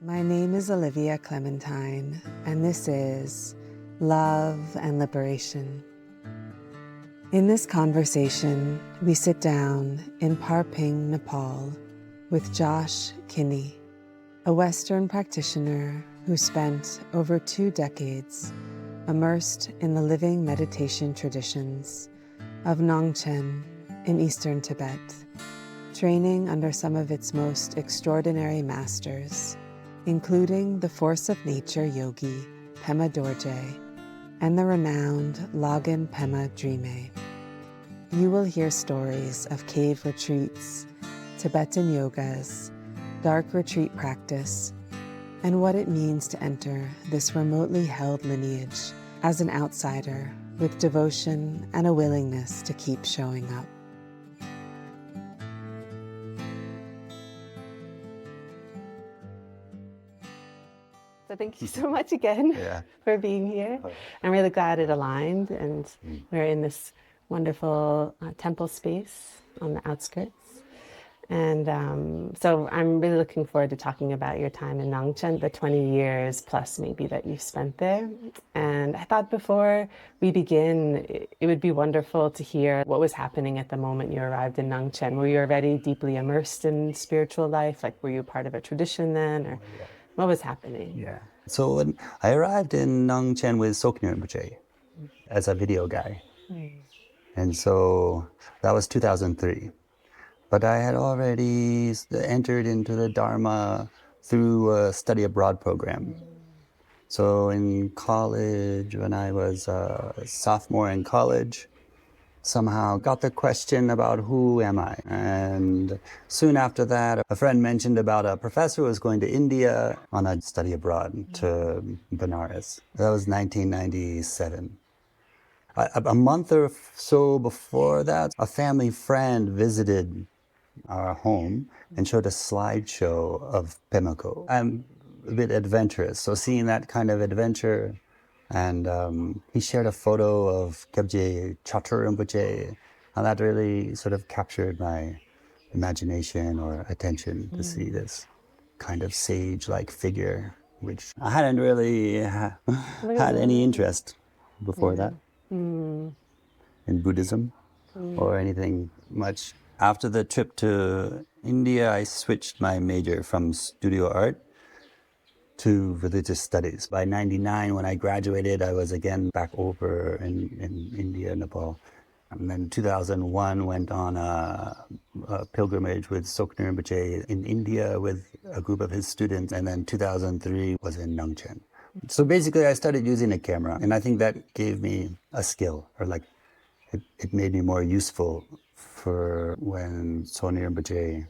My name is Olivia Clementine, and this is Love and Liberation. In this conversation, we sit down in Pharping, Nepal, with Josh Kinney, a Western practitioner who spent over 2 decades immersed in the living meditation traditions of Nangchen in Eastern Tibet, training under some of its most extraordinary masters, including the force of nature yogi Pema Dorje and the renowned Lhagen Pema Drimed. You will hear stories of cave retreats, Tibetan yogas, dark retreat practice, and what it means to enter this remotely held lineage as an outsider with devotion and a willingness to keep showing up. So thank you so much again for being here. I'm really glad it aligned, and we're in this wonderful temple space on the outskirts. And so I'm really looking forward to talking about your time in Nangchen, the 20 years plus maybe that you spent there. And I thought before we begin, it would be wonderful to hear what was happening at the moment you arrived in Nangchen. Were you already deeply immersed in spiritual life? Like, were you part of a tradition then? Or what was happening? Yeah. So when I arrived in Nangchen with Soknyo Rinpoche as a video guy. And so that was 2003. But I had already entered into the dharma through a study abroad program. So in college, when I was a sophomore in college, somehow got the question about who am I? And soon after that, a friend mentioned about a professor who was going to India on a study abroad to Benares. That was 1997. A month or so before that, a family friend visited our home and showed a slideshow of Pemako. I'm a bit adventurous, so seeing that kind of adventure, and he shared a photo of Gebje Chatur Rinpoche, and that really sort of captured my imagination or attention to see this kind of sage-like figure, which I hadn't really had any interest before that in Buddhism or anything much. After the trip to India, I switched my major from studio art to religious studies. By 99, when I graduated, I was again back over in India, Nepal. And then 2001, went on a pilgrimage with Soknyo Rinpoche in India with a group of his students. And then 2003 was in Nangchen. So basically, I started using a camera. And I think that gave me a skill, or like it made me more useful for when Soknyo Rinpoche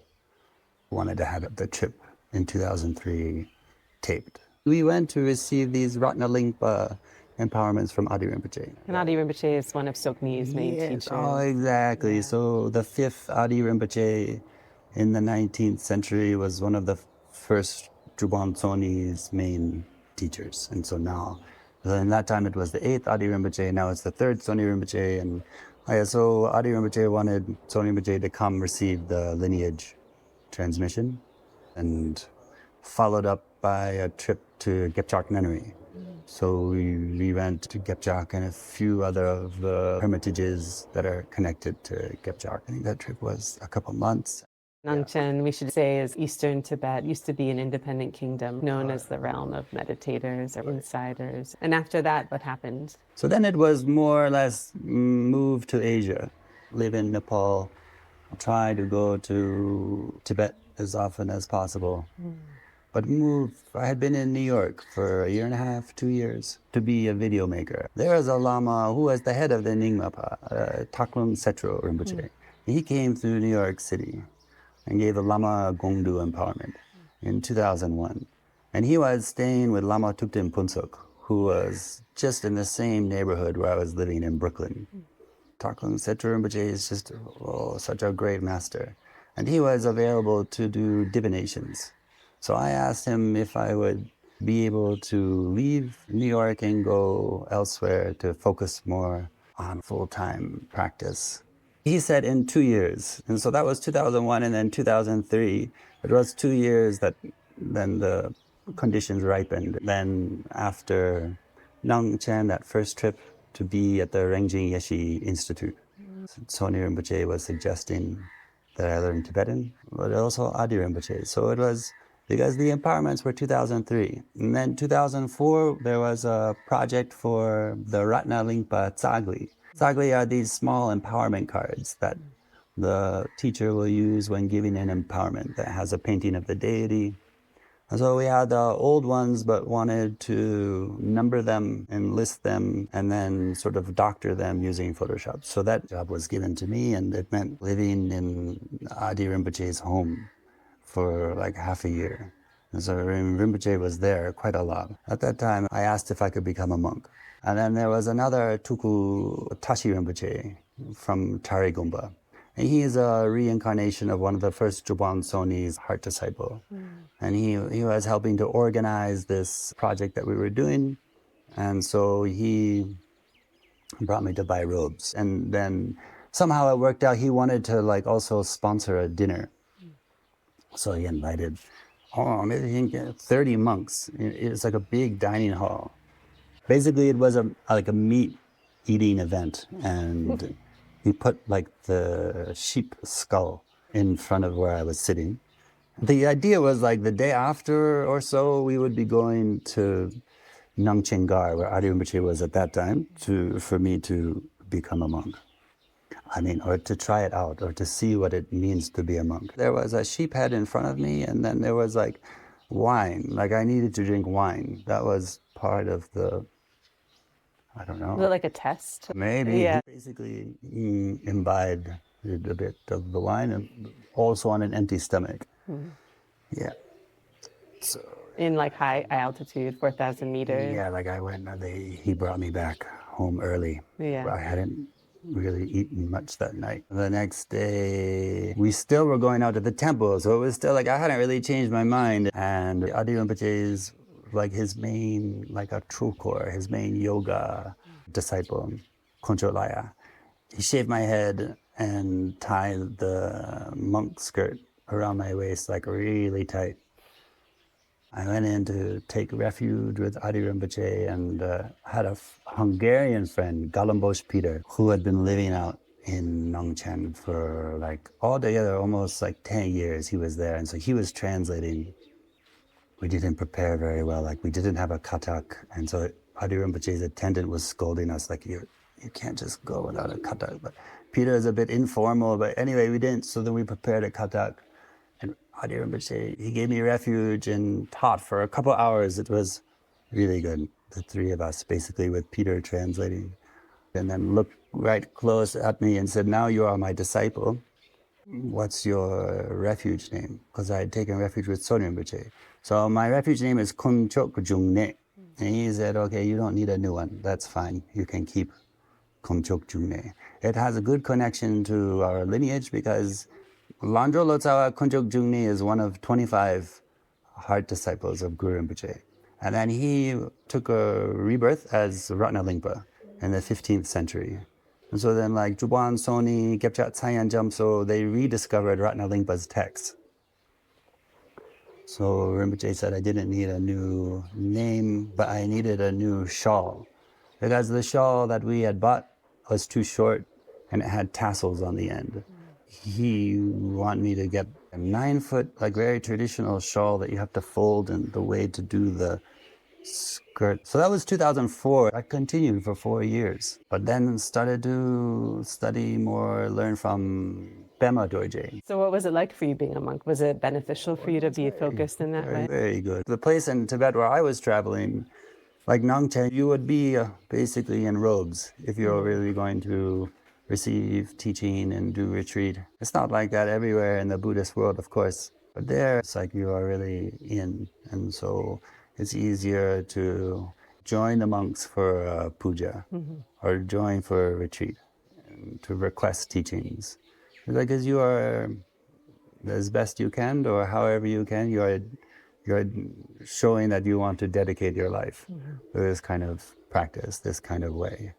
wanted to have the trip in 2003 taped. We went to receive these Ratnalingpa empowerments from Adeu Rinpoche. And Adeu Rinpoche is one of Soknyi's main teachers. Oh, exactly. Yeah. So the 5th Adeu Rinpoche in the 19th century was one of the first Drubon Tsoni's main teachers. And so now, in that time it was the 8th Adeu Rinpoche, now it's the 3rd Soknyo Rinpoche. And so Adeu Rinpoche wanted Soknyo Rinpoche to come receive the lineage transmission, and followed up by a trip to Gepchak Nunnery. So we went to Gepchak and a few other of the hermitages that are connected to Gepchak. I think that trip was a couple months. Nangchen, we should say, is Eastern Tibet, used to be an independent kingdom known as the realm of meditators or insiders. And after that, what happened? So then it was more or less move to Asia, live in Nepal, try to go to Tibet as often as possible. But I had been in New York for 1.5 years, 2 years, to be a video maker. There was a Lama who was the head of the Nyingmapa, Taklung Setro Rinpoche. He came through New York City and gave the Lama Gongdu empowerment in 2001. And he was staying with Lama Thukten Punsuk, who was just in the same neighborhood where I was living in Brooklyn. Taklung Setro Rinpoche is just such a great master. And he was available to do divinations. So I asked him if I would be able to leave New York and go elsewhere to focus more on full-time practice. He said in 2 years. And so that was 2001, and then 2003. It was 2 years that then the conditions ripened. Then after Nangchen, that first trip to be at the Rengjing Yeshi Institute, Tsoni Rinpoche was suggesting that I learn Tibetan, but also Adeu Rinpoche. So it was because the empowerments were 2003. And then 2004, there was a project for the Ratna Lingpa Tsagli. Tsagli are these small empowerment cards that the teacher will use when giving an empowerment that has a painting of the deity. And so we had the old ones, but wanted to number them and list them and then sort of doctor them using Photoshop. So that job was given to me, and it meant living in Adeu Rinpoche's home for like half a year. And so Rinpoche was there quite a lot. At that time, I asked if I could become a monk. And then there was another Tuku Tashi Rinpoche from Tarigumba. And he is a reincarnation of one of the first Jubon Soni's heart disciple. And he was helping to organize this project that we were doing. And so he brought me to buy robes. And then somehow it worked out. He wanted to like also sponsor a dinner. So he invited, maybe he can get 30 monks. It's like a big dining hall. Basically, it was like a meat eating event. And he put like the sheep skull in front of where I was sitting. The idea was like the day after or so, we would be going to Nangchen Gar, where Adeu Rinpoche was at that time, for me to become a monk. I mean, or to try it out, or to see what it means to be a monk. There was a sheep head in front of me, and then there was like wine. Like I needed to drink wine. That was part of the, I don't know. Was it like a test? Maybe. Yeah. Basically, imbibed a bit of the wine, and also on an empty stomach. Yeah. So. In like high altitude, 4,000 meters. Yeah, like I went, he brought me back home early. Yeah. I hadn't really eaten much that night. The next day, we still were going out to the temple, so it was still like I hadn't really changed my mind. And Adeu Rinpoche's like his main, like a true core, his main yoga disciple, Koncho Laya. He shaved my head and tied the monk skirt around my waist like really tight. I went in to take refuge with Adeu Rinpoche and had a Hungarian friend, Galambos Peter, who had been living out in Nangchen for like altogether almost like 10 years he was there. And so he was translating. We didn't prepare very well, like we didn't have a katak. And so Adeu Rinpoche's attendant was scolding us like, you can't just go without a katak. But Peter is a bit informal, but anyway, we didn't. So then we prepared a katak. And Adeu Rinpoche, he gave me refuge and taught for a couple hours. It was really good. The three of us, basically with Peter translating. And then looked right close at me and said, now you are my disciple. What's your refuge name? Because I had taken refuge with Tsoni Rinpoche. So my refuge name is Kumchok Jungne. And he said, okay, you don't need a new one. That's fine. You can keep Kumchok Jungne. It has a good connection to our lineage because Landro Lotsawa Kunchok Jungni is one of 25 heart disciples of Guru Rinpoche. And then he took a rebirth as Ratna Lingpa in the 15th century. And so then like Jubon Soni, Gepchat Tsayan Jamso, they rediscovered Ratna Lingpa's text. So Rinpoche said I didn't need a new name, but I needed a new shawl. Because the shawl that we had bought was too short and it had tassels on the end. He wanted me to get a 9-foot, like very traditional shawl that you have to fold in the way to do the skirt. So that was 2004. I continued for 4 years, but then started to study more, learn from Pema Dorje. So what was it like for you being a monk? Was it beneficial for you to be focused in that way? Very good. The place in Tibet where I was traveling, like Nangchen, you would be basically in robes if you're really going to receive teaching and do retreat. It's not like that everywhere in the Buddhist world, of course, but there it's like you are really in. And so it's easier to join the monks for puja or join for a retreat and to request teachings. Because you are, as best you can or however you can, you're showing that you want to dedicate your life to this kind of practice, this kind of way.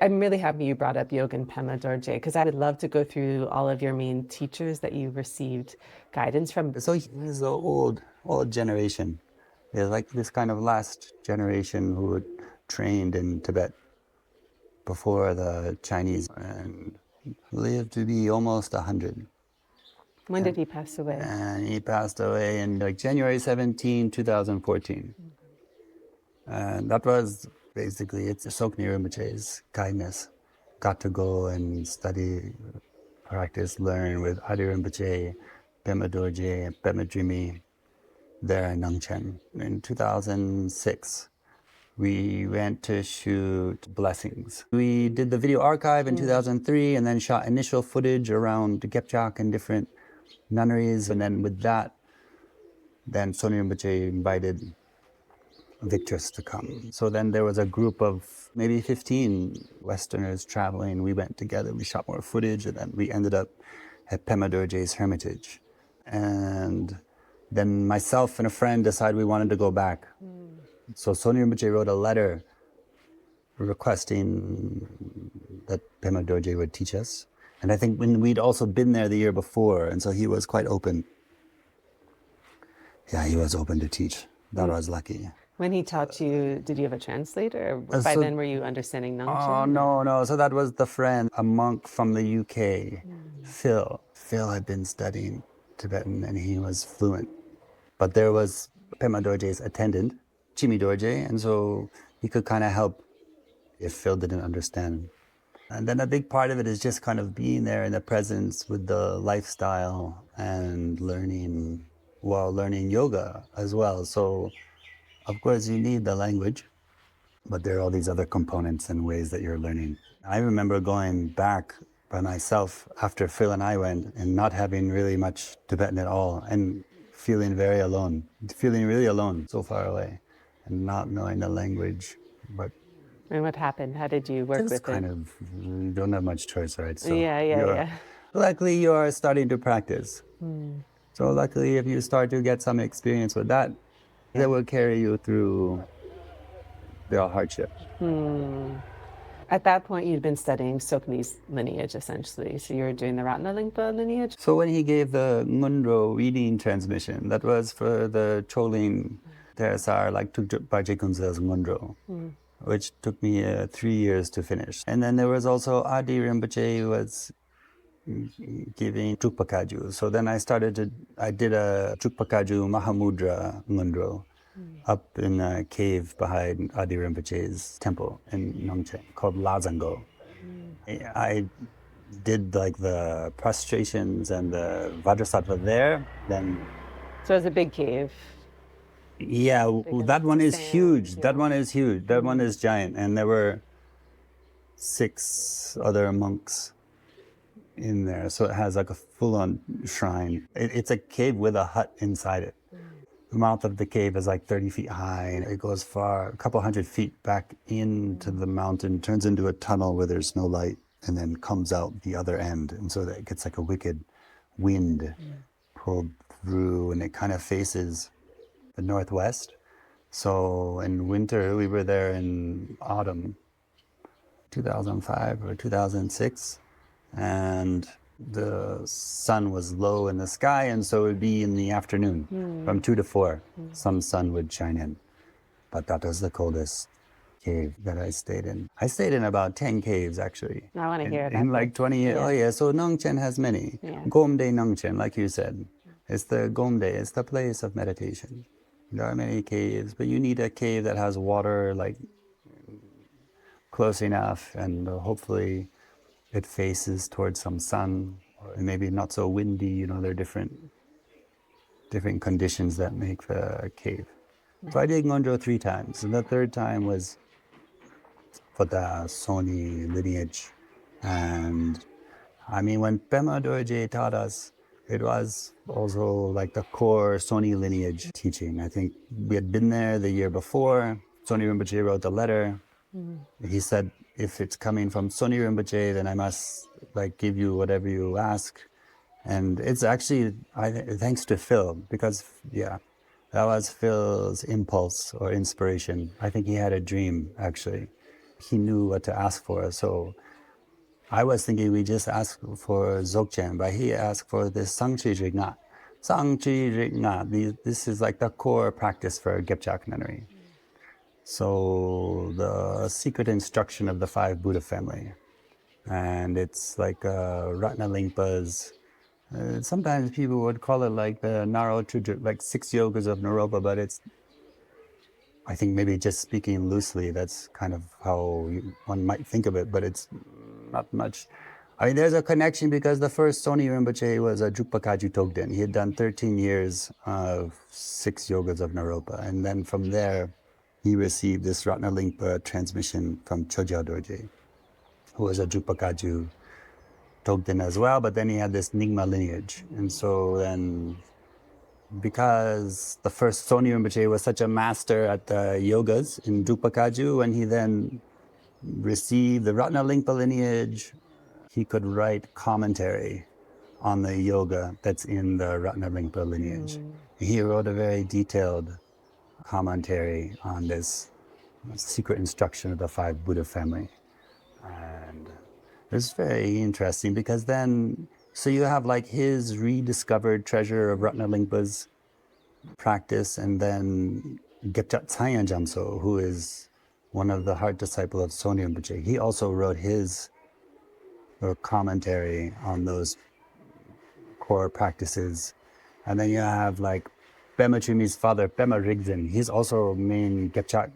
I'm really happy you brought up Yogi Pema Dorje because I would love to go through all of your main teachers that you received guidance from. So he's the old generation. They're like this kind of last generation who had trained in Tibet before the Chinese and lived to be almost 100. When did he pass away? And he passed away in like January 17, 2014. And that was basically, it's Sokni Rinpoche's kindness. Got to go and study, practice, learn with Adeu Rinpoche, Pema Dorje, Pema Drimed there in Nangchen. In 2006, we went to shoot blessings. We did the video archive in 2003 and then shot initial footage around Gepchak and different nunneries. And then with that, then Soni Rinpoche invited victors to come. So then there was a group of maybe 15 Westerners traveling. We went together, we shot more footage, and then we ended up at Pema Dorje's hermitage. And then myself and a friend decided we wanted to go back. So Soni Rinpoche wrote a letter requesting that Pema Dorje would teach us. And I think when we'd also been there the year before, and so he was quite open. Yeah, he was open to teach. That was lucky. When he taught you, did you have a translator? Or by then, were you understanding Nangchen? Oh, no. So that was the friend, a monk from the UK, Phil. Phil had been studying Tibetan and he was fluent. But there was Pema Dorje's attendant, Chimi Dorje, and so he could kind of help if Phil didn't understand. And then a big part of it is just kind of being there in the presence with the lifestyle and learning, while learning yoga as well. So, of course, you need the language, but there are all these other components and ways that you're learning. I remember going back by myself after Phil and I went and not having really much Tibetan at all and feeling very alone, feeling really alone, so far away, and not knowing the language. But and what happened? How did you work with it? kind of, you don't have much choice, right? So Yeah. Luckily, you are starting to practice. So luckily, if you start to get some experience with that, that will carry you through the hardship. At that point, you'd been studying Sokni's lineage, essentially. So you were doing the Ratnalingpa lineage? So when he gave the ngondro reading transmission, that was for the Chudlen Teresar, like Bajie Kunzel's ngondro, which took me 3 years to finish. And then there was also Adeu Rinpoche who was giving Chukpakaju. So then I did a Chukpakaju Mahamudra ngondro up in a cave behind Adeu Rinpoche's temple in Nangchen called Lazango. I did like the prostrations and the Vajrasattva there, then... So it was a big cave. Yeah, that one is huge. That one is huge. That one is giant. And there were 6 other monks in there. So it has like a full-on shrine. It's a cave with a hut inside it. The mouth of the cave is like 30 feet high, and it goes far, a couple hundred feet back into the mountain, turns into a tunnel where there's no light, and then comes out the other end. And so that it gets like a wicked wind pulled through, and it kind of faces the northwest. So in winter, we were there in autumn, 2005 or 2006, and the sun was low in the sky, and so it would be in the afternoon from 2 to 4. Some sun would shine in. But that was the coldest cave that I stayed in. I stayed in about 10 caves, actually. I want to hear about in like 20 years. Yeah. Oh, yeah. So Nangchen has many. Yeah. Gomde Nangchen, like you said. It's the Gomde, it's the place of meditation. There are many caves, but you need a cave that has water, like, close enough, and hopefully it faces towards some sun, or maybe not so windy. There are different conditions that make the cave. So I did ngondro 3 times, and the 3rd time was for the Soni lineage. And I mean, when Pema Dorje taught us, it was also like the core Soni lineage teaching. I think we had been there the year before. Soni Rinpoche wrote the letter. He said, if it's coming from Soni Rinpoche, then I must give you whatever you ask. And it's actually, thanks to Phil, because, that was Phil's impulse or inspiration. I think he had a dream, actually. He knew what to ask for. So I was thinking we just asked for Dzogchen, but he asked for this Sangchi Jigna, Sangchi Ringa. This is like the core practice for Gyepchak Nunnery. So the secret instruction of the five Buddha family. And it's like Ratna Lingpa's. Sometimes people would call it like the Naro Chudra, like 6 yogas of Naropa, but it's, I think maybe just speaking loosely, that's kind of how one might think of it, but it's not much. I mean, there's a connection because the first Soni Rinpoche was a Drukpa Kagyu Togden. He had done 13 years of 6 yogas of Naropa. And then from there, he received this Ratna Lingpa transmission from Chogyal Dorje, who was a Drukpa Kagyu Togden as well, but then he had this Nyingma lineage. And so then, because the first Soni Rinpoche was such a master at the yogas in Drukpa Kagyu, when he then received the Ratna Lingpa lineage, he could write commentary on the yoga that's in the Ratna Lingpa lineage. He wrote a very detailed commentary on this secret instruction of the five Buddha family. And it's very interesting because then, so you have like his rediscovered treasure of Ratna Lingpa's practice, and then Gyepchak Tsayan Jamso, who is one of the heart disciples of Soni Rinpoche. He also wrote his commentary on those core practices. And then you have like Pema Chumi's father, Pema Rigzin. He's also a main Gyepchak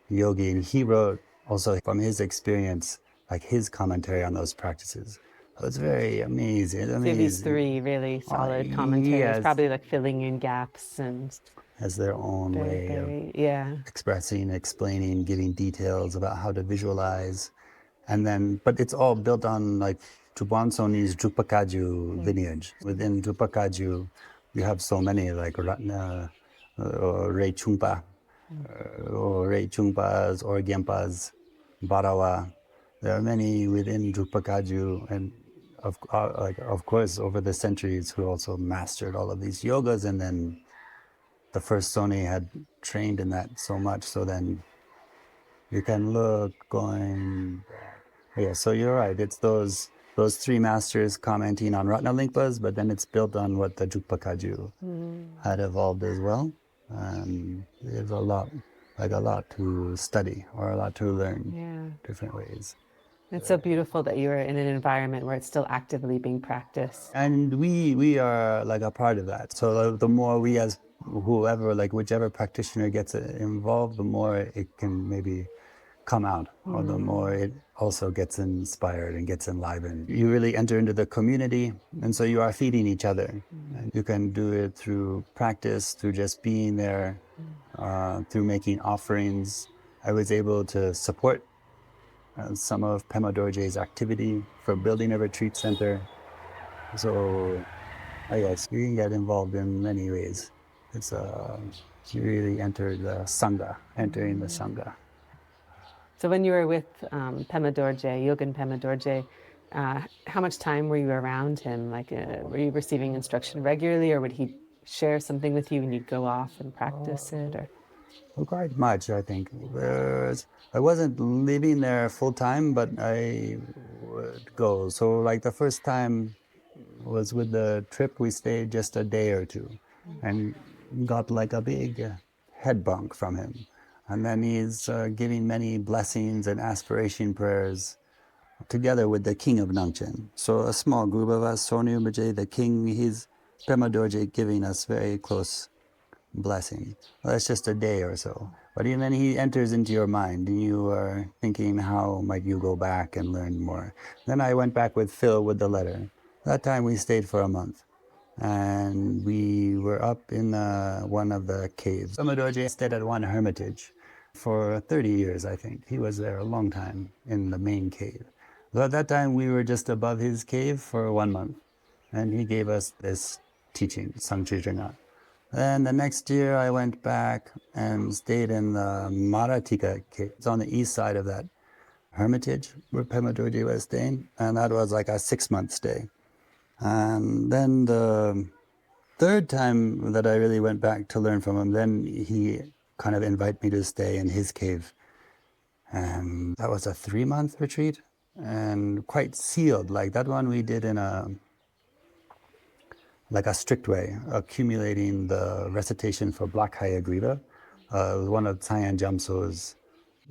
yogi, and he wrote also from his experience, like his commentary on those practices. So it's very amazing. So these 3 really solid commentaries, yes. probably like filling in gaps and Has their own way of expressing, explaining, giving details about how to visualize. And then, but it's all built on like Chuban Soni's Drukpa Kagyu lineage. Within Drukpa Kagyu, you have so many like Ratna, or Rei Chungpa, or Rei Chungpas, or Genpas, Barawa. There are many within Drukpa Kagyu, and of course over the centuries who also mastered all of these yogas. And then the first Soni had trained in that so much, so then you can look going. Yeah, so you're right. It's those 3 masters commenting on Ratna Lingpa's, but then it's built on what the Drukpa Kagyu had evolved as well. There's a lot to study or a lot to learn different ways. It's so beautiful that you're in an environment where it's still actively being practiced. And we are like a part of that. So the more we as whoever, like whichever practitioner gets involved, the more it can maybe come out, or the more it also gets inspired and gets enlivened. You really enter into the community, and so you are feeding each other. And you can do it through practice, through just being there, through making offerings. I was able to support some of Pema Dorje's activity for building a retreat center. So, yes, you can get involved in many ways. It's you really entering the Sangha. So when you were with Pema Dorje, Lhagen Pema Dorje, how much time were you around him? Like, were you receiving instruction regularly, or would he share something with you and you'd go off and practice it? Or? Well, quite much, I think. I wasn't living there full time, but I would go. So like the first time was with the trip, we stayed just a day or 2 and got like a big head bunk from him. And then he's giving many blessings and aspiration prayers together with the king of Nangchen. So a small group of us, Soni Rinpoche, the king, he's Pema Dorje giving us very close blessing. Well, that's just a day or so. But then he enters into your mind and you are thinking, how might you go back and learn more? Then I went back with Phil with the letter. That time we stayed for a month. And we were up in one of the caves. Pema Dorje stayed at one hermitage for 30 years, I think. He was there a long time in the main cave. So at that time, we were just above his cave for 1 month. And he gave us this teaching, Sangchi Ringa. Then the next year, I went back and stayed in the Maratika cave. It's on the east side of that hermitage where Pema Dorje was staying. And that was like a 6-month stay. And then the 3rd time that I really went back to learn from him, then he kind of invited me to stay in his cave. And that was a 3-month retreat and quite sealed. Like that one we did in a like a strict way, accumulating the recitation for Black Hayagriva, one of Tsayan Jamso's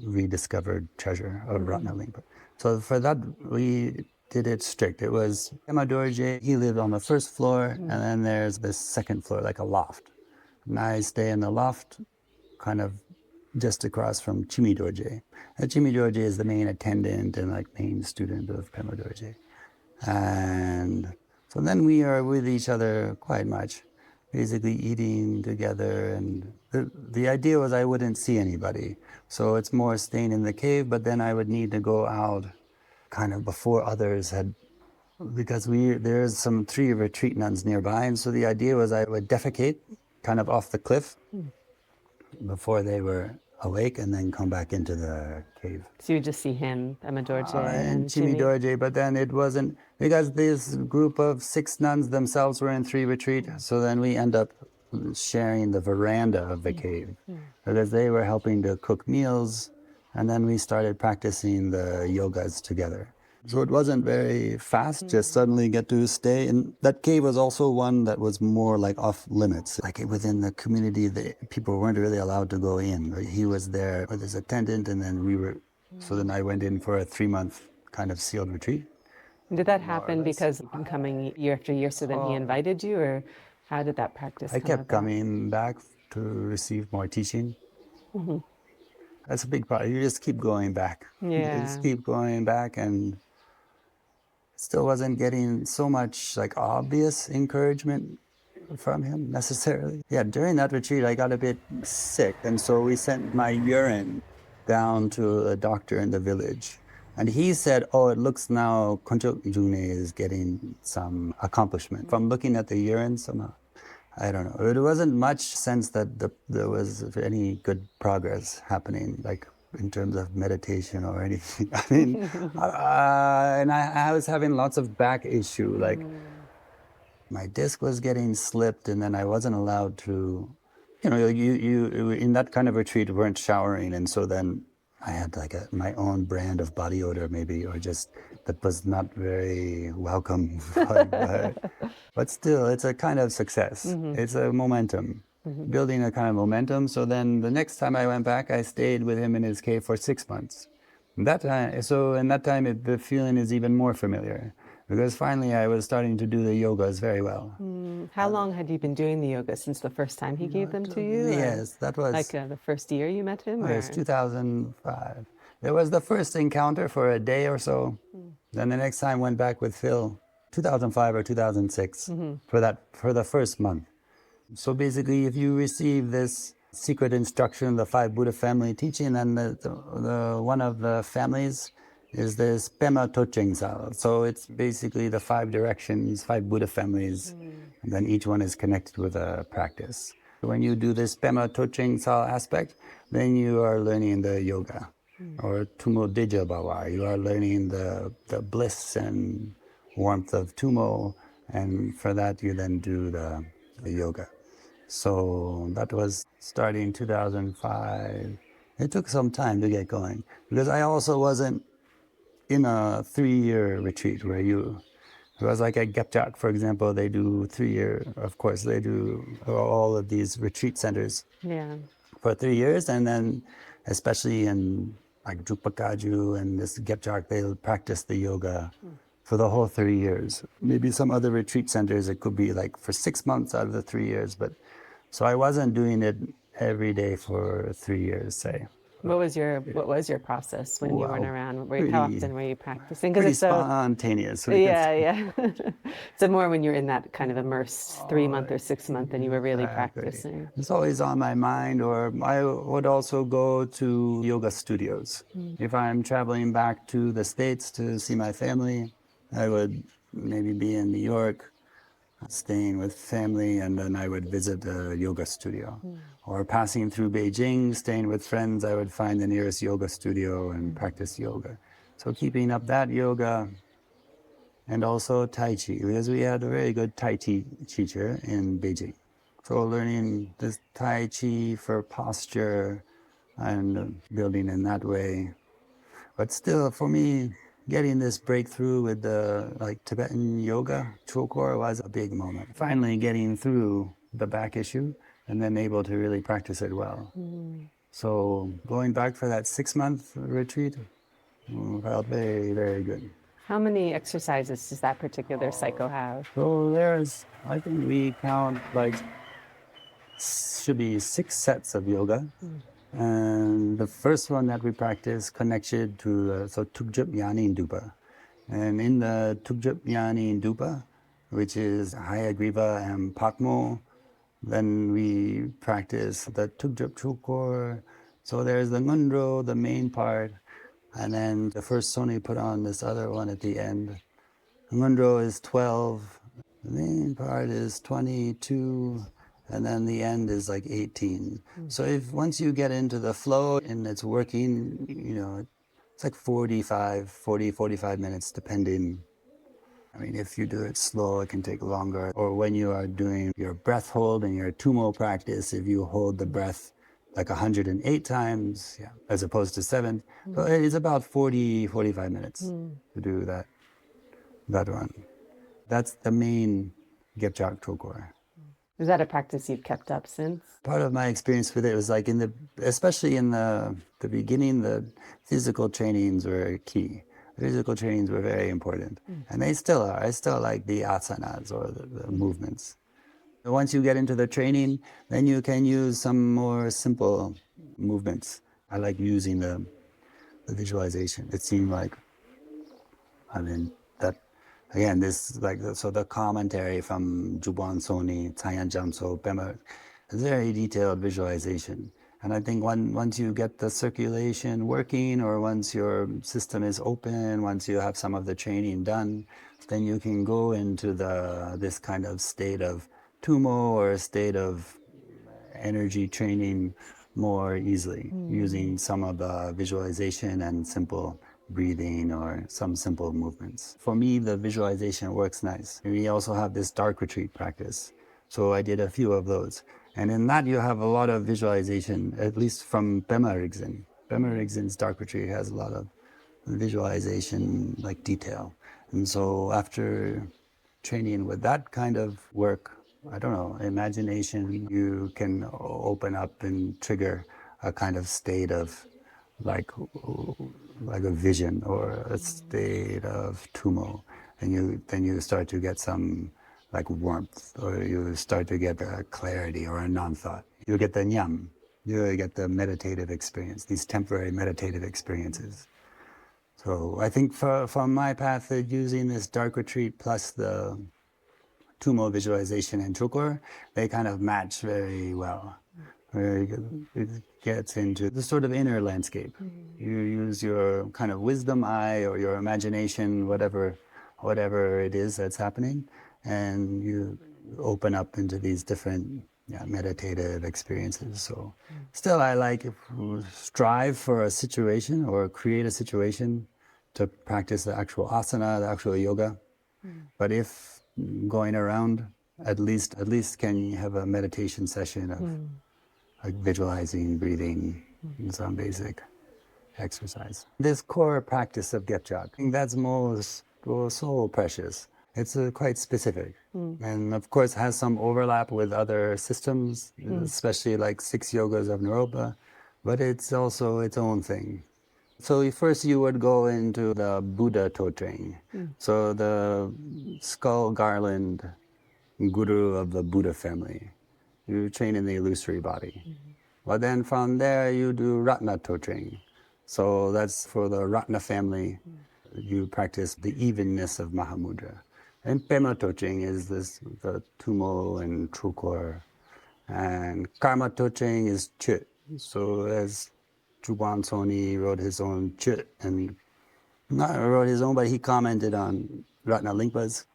rediscovered treasure of Ratnalinga. So for that, we did it strict. It was Pema Dorje, he lived on the first floor, and then there's this second floor, like a loft. And I stay in the loft, kind of just across from Chimi Dorje. And Chimi Dorje is the main attendant and like main student of Pema Dorje. And so then we are with each other quite much, basically eating together. And the idea was I wouldn't see anybody. So it's more staying in the cave, but then I would need to go out kind of before others had, because there's some 3 retreat nuns nearby. And so the idea was I would defecate kind of off the cliff before they were awake and then come back into the cave. So you just see him, Pema Dorje, And and Chimi Jimmy. Dorje, but then it wasn't, because this group of 6 nuns themselves were in 3 retreat, so then we end up sharing the veranda of the cave, because they were helping to cook meals, and then we started practicing the yogas together. So it wasn't very fast, just suddenly get to stay. And that cave was also one that was more like off limits. Like within the community, the people weren't really allowed to go in. He was there with his attendant, and then we were, so then I went in for a 3-month kind of sealed retreat. Did that happen because you've been coming year after year, so then he invited you, or how did that practice I come kept about? coming back to receive more teaching. That's a big part. You just keep going back. You Yeah. just keep going back, and still wasn't getting so much like obvious encouragement from him necessarily. Yeah, during that retreat, I got a bit sick, and so we sent my urine down to a doctor in the village. And he said, oh, it looks now Konchok June is getting some accomplishment. From looking at the urine somehow, I don't know. It wasn't much sense that there was any good progress happening, like in terms of meditation or anything. I mean, and I was having lots of back issue, like my disc was getting slipped, and then I wasn't allowed to, you in that kind of retreat weren't showering, and so then I had like my own brand of body odor maybe, or just that was not very welcome. But still, it's a kind of success. It's a momentum, building a kind of momentum. So then the next time I went back, I stayed with him in his cave for 6 months. In that time, the feeling is even more familiar, because finally I was starting to do the yogas very well. How long had you been doing the yoga? Since the first time he gave them to you? Or Yes, that was like the first year you met him? it was 2005. It was the first encounter for a day or so. Then the next time went back with Phil, 2005 or 2006, for the first month. So basically, if you receive this secret instruction, the 5 Buddha family teaching, then the one of the families is this Pema Tocheng Sal. So it's basically the 5 directions, 5 Buddha families, and then each one is connected with a practice. When you do this Pema Tocheng Sal aspect, then you are learning the yoga, or Tumo Dija Bawa. You are learning the bliss and warmth of Tumo, and for that you then do the yoga. So that was starting 2005. It took some time to get going, because I also wasn't in a 3-year retreat where it was like at Gepchak, for example, they do 3-year, of course, they do all of these retreat centers for 3 years. And then especially in like Drupakaju and this Gepchak, they'll practice the yoga for the whole 3 years. Maybe some other retreat centers, it could be like for 6 months out of the 3 years. But so I wasn't doing it every day for 3 years, say. What was your process when you weren't around? How often were you practicing? Pretty it's so spontaneous. yeah. So more when you're in that kind of immersed 3-month or 6-month, and you were really practicing. It's always on my mind. Or I would also go to yoga studios. If I'm traveling back to the States to see my family, I would maybe be in New York, staying with family, and then I would visit a yoga studio. Or passing through Beijing, staying with friends, I would find the nearest yoga studio and practice yoga. So keeping up that yoga, and also Tai Chi, because we had a very good Tai Chi teacher in Beijing. So learning this Tai Chi for posture and building in that way. But still, for me, getting this breakthrough with the Tibetan yoga, Chokor, was a big moment. Finally getting through the back issue and then able to really practice it well. So going back for that 6-month retreat felt very, very good. How many exercises does that particular cycle have? So I think we count should be 6 sets of yoga. And the first one that we practice connected to Tukjup Yani Dupa. And in the Tukjup Yani Dupa, which is Hayagriva and Pakmo, then we practice the Tukjup Chukor. So there's the ngondro, the main part, and then the first Soni put on this other one at the end. Ngondro is 12, the main part is 22, and then the end is 18. So once you get into the flow and it's working, it's 45 minutes depending. I mean, if you do it slow, it can take longer. Or when you are doing your breath hold and your tumo practice, if you hold the breath 108 times, as opposed to 7, so it's about 45 minutes to do that one. That's the main Gyepchak Chokor. Is that a practice you've kept up since? Part of my experience with it was especially in the beginning, the physical trainings were key. Physical trainings were very important, and they still are. I still like the asanas or the movements. Once you get into the training, then you can use some more simple movements. I like using the visualization. It seemed again, the commentary from Jubon Soni, Tsayan Jamso, Pema, is very detailed visualization. And I think once you get the circulation working, or once your system is open, once you have some of the training done, then you can go into this kind of state of tumo or a state of energy training more easily, using some of the visualization and simple breathing or some simple movements. For me, the visualization works nice. We also have this dark retreat practice. So I did a few of those. And in that, you have a lot of visualization, at least from Pema Rigzen. Pema Rigzen's dark retreat has a lot of visualization, detail. And so after training with that kind of work, imagination, you can open up and trigger a kind of state of like a vision or a state of tumo. And then you start to get some warmth, or you start to get a clarity or a non-thought. You get the nyam, you get the meditative experience, these temporary meditative experiences. So I think for my path, using this dark retreat plus the tumo visualization and chokor, they kind of match very well. It gets into the sort of inner landscape. You use your kind of wisdom eye or your imagination, whatever it is that's happening, and you open up into these different meditative experiences. So still, I strive for a situation or create a situation to practice the actual asana, the actual yoga. But if going around, at least can you have a meditation session of visualizing, breathing, and some basic exercise. This core practice of Gyepchak, I think that's so precious. It's quite specific, and of course has some overlap with other systems, especially 6 yogas of Naropa, but it's also its own thing. So first you would go into the Buddha Totreng, so the skull garland guru of the Buddha family. You train in the illusory body. But then from there you do Ratna Totreng. So that's for the Ratna family. You practice the evenness of Mahamudra. And Pema Totreng is the tumo and chukor. And Karma Totreng is chut. So as Jubon Soni wrote his own chut, and not wrote his own, but he commented on Ratna Lingpa's.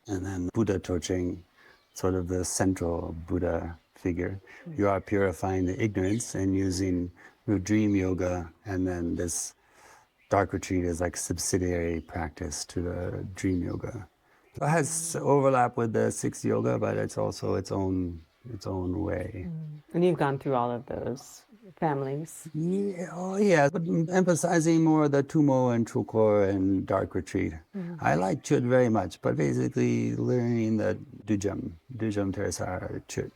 And then Buddha Totreng, sort of the central Buddha figure. You are purifying the ignorance and using dream yoga, and then this dark retreat is subsidiary practice to the dream yoga. It has overlap with the 6 yoga, but it's also its own way. And you've gone through all of those families. Yeah, oh yeah, but emphasizing more the Tumo and Trukor and Dark Retreat. I like Chud very much, but basically learning the Dujam Teresar Chud.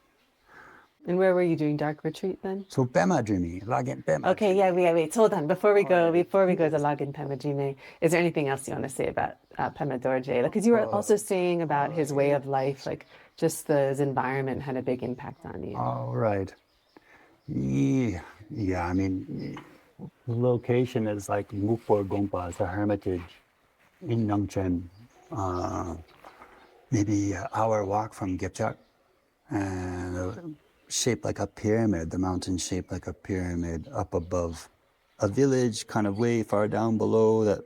And where were you doing dark retreat then? So Pema Dreamy, Lhagen Pema. Okay, yeah, wait. Hold on. Before we go to Lhagen Pema Drimed, is there anything else you want to say about Pema Dorje? Because you were also saying about his way of life, like just his environment had a big impact on you. Oh, right. Yeah, I mean, the location is like Mukpor Gompa, it's a hermitage in Nangchen, maybe an hour walk from Gepchak, and shaped like a pyramid, the mountain shaped like a pyramid up above a village kind of way far down below that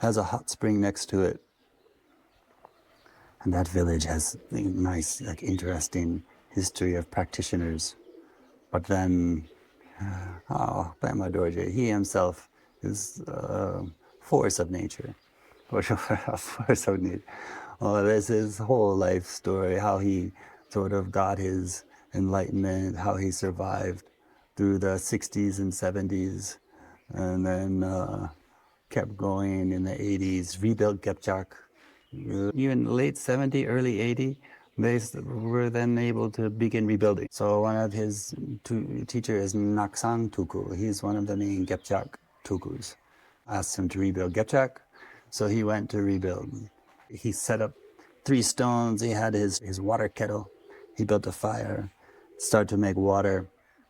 has a hot spring next to it. And that village has a nice, like interesting history of practitioners. But then, Pema Dorje, he himself is a force of nature, a force of nature. There's his whole life story, how he sort of got his enlightenment, how he survived through the 60s and 70s, and then kept going in the 80s, rebuilt Gepchak. Even late 70, early 80, they were then able to begin rebuilding. So one of his teachers is Naksang Tuku. He's one of the main Gepchak Tukus. Asked him to rebuild Gepchak, so he went to rebuild. He set up 3 stones. He had his water kettle. He built a fire, started to make water.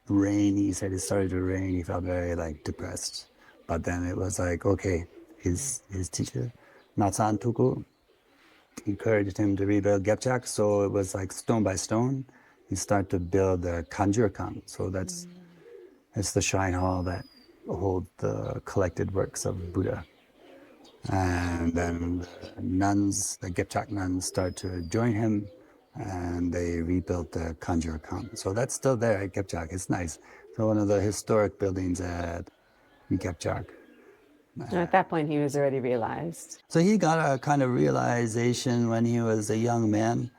Rain, he said it started to rain. He felt very depressed. But then it was like, okay, his teacher, Naksang Tuku, encouraged him to rebuild Gepchak, so it was like stone by stone. He started to build the Kanjurkan, so that's the shrine hall that holds the collected works of Buddha. And then the nuns, the Gepchak nuns, start to join him, and they rebuilt the Kanjurkan. So that's still there at Gepchak. It's nice. So one of the historic buildings at Gepchak. And at that point, he was already realized. So he got a kind of realization when he was a young man,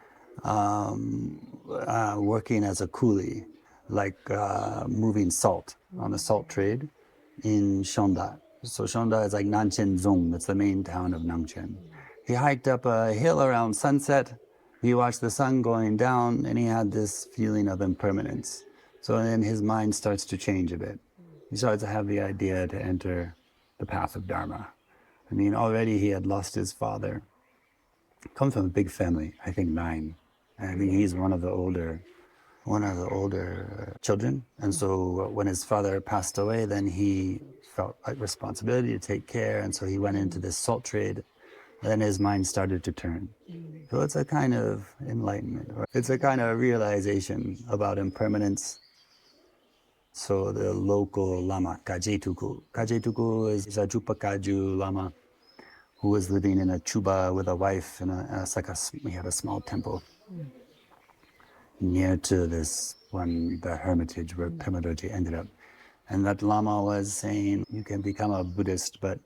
working as a coolie, moving salt on the salt trade in Shonda. So Shonda is like Nangchen Zong, that's the main town of Nangchen. He hiked up a hill around sunset, he watched the sun going down, and he had this feeling of impermanence. So then his mind starts to change a bit. He starts to have the idea to enter the path of dharma. I mean, already he had lost his father. Comes from a big family, I think 9. And I think he's one of the older children. And so when his father passed away, then he felt like responsibility to take care. And so he went into this salt trade. Then his mind started to turn. So it's a kind of enlightenment. It's a kind of realization about impermanence. So the local Lama, Kaje Tuku is a Jupa Kaju Lama who was living in a chuba with a wife, and we had a small temple near to this one, the hermitage where Pema Dorje ended up. And that Lama was saying, you can become a Buddhist, but